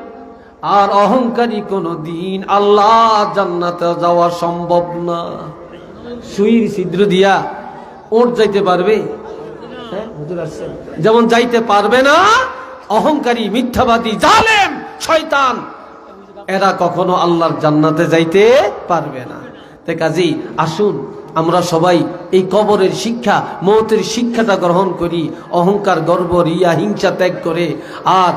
আর অহংকারী কোনো দিন আল্লাহ জান্নাতে যাওয়া সম্ভব না। সুইয়ের ছিদ্র দিয়া ওট যাইতে পারবে? যেমন যাইতে পারবে না অহংকারী, মিথ্যাবাদী, জালেম, শয়তান, এরা কখনো আল্লাহর জান্নাতে যাইতে পারবে না। তাই কাজেই আসুন আমরা সবাই এই কবরের শিক্ষা, মওতের শিক্ষাটা গ্রহণ করি, অহংকার, গর্ব, রিয়া, হিংসা ত্যাগ করে আর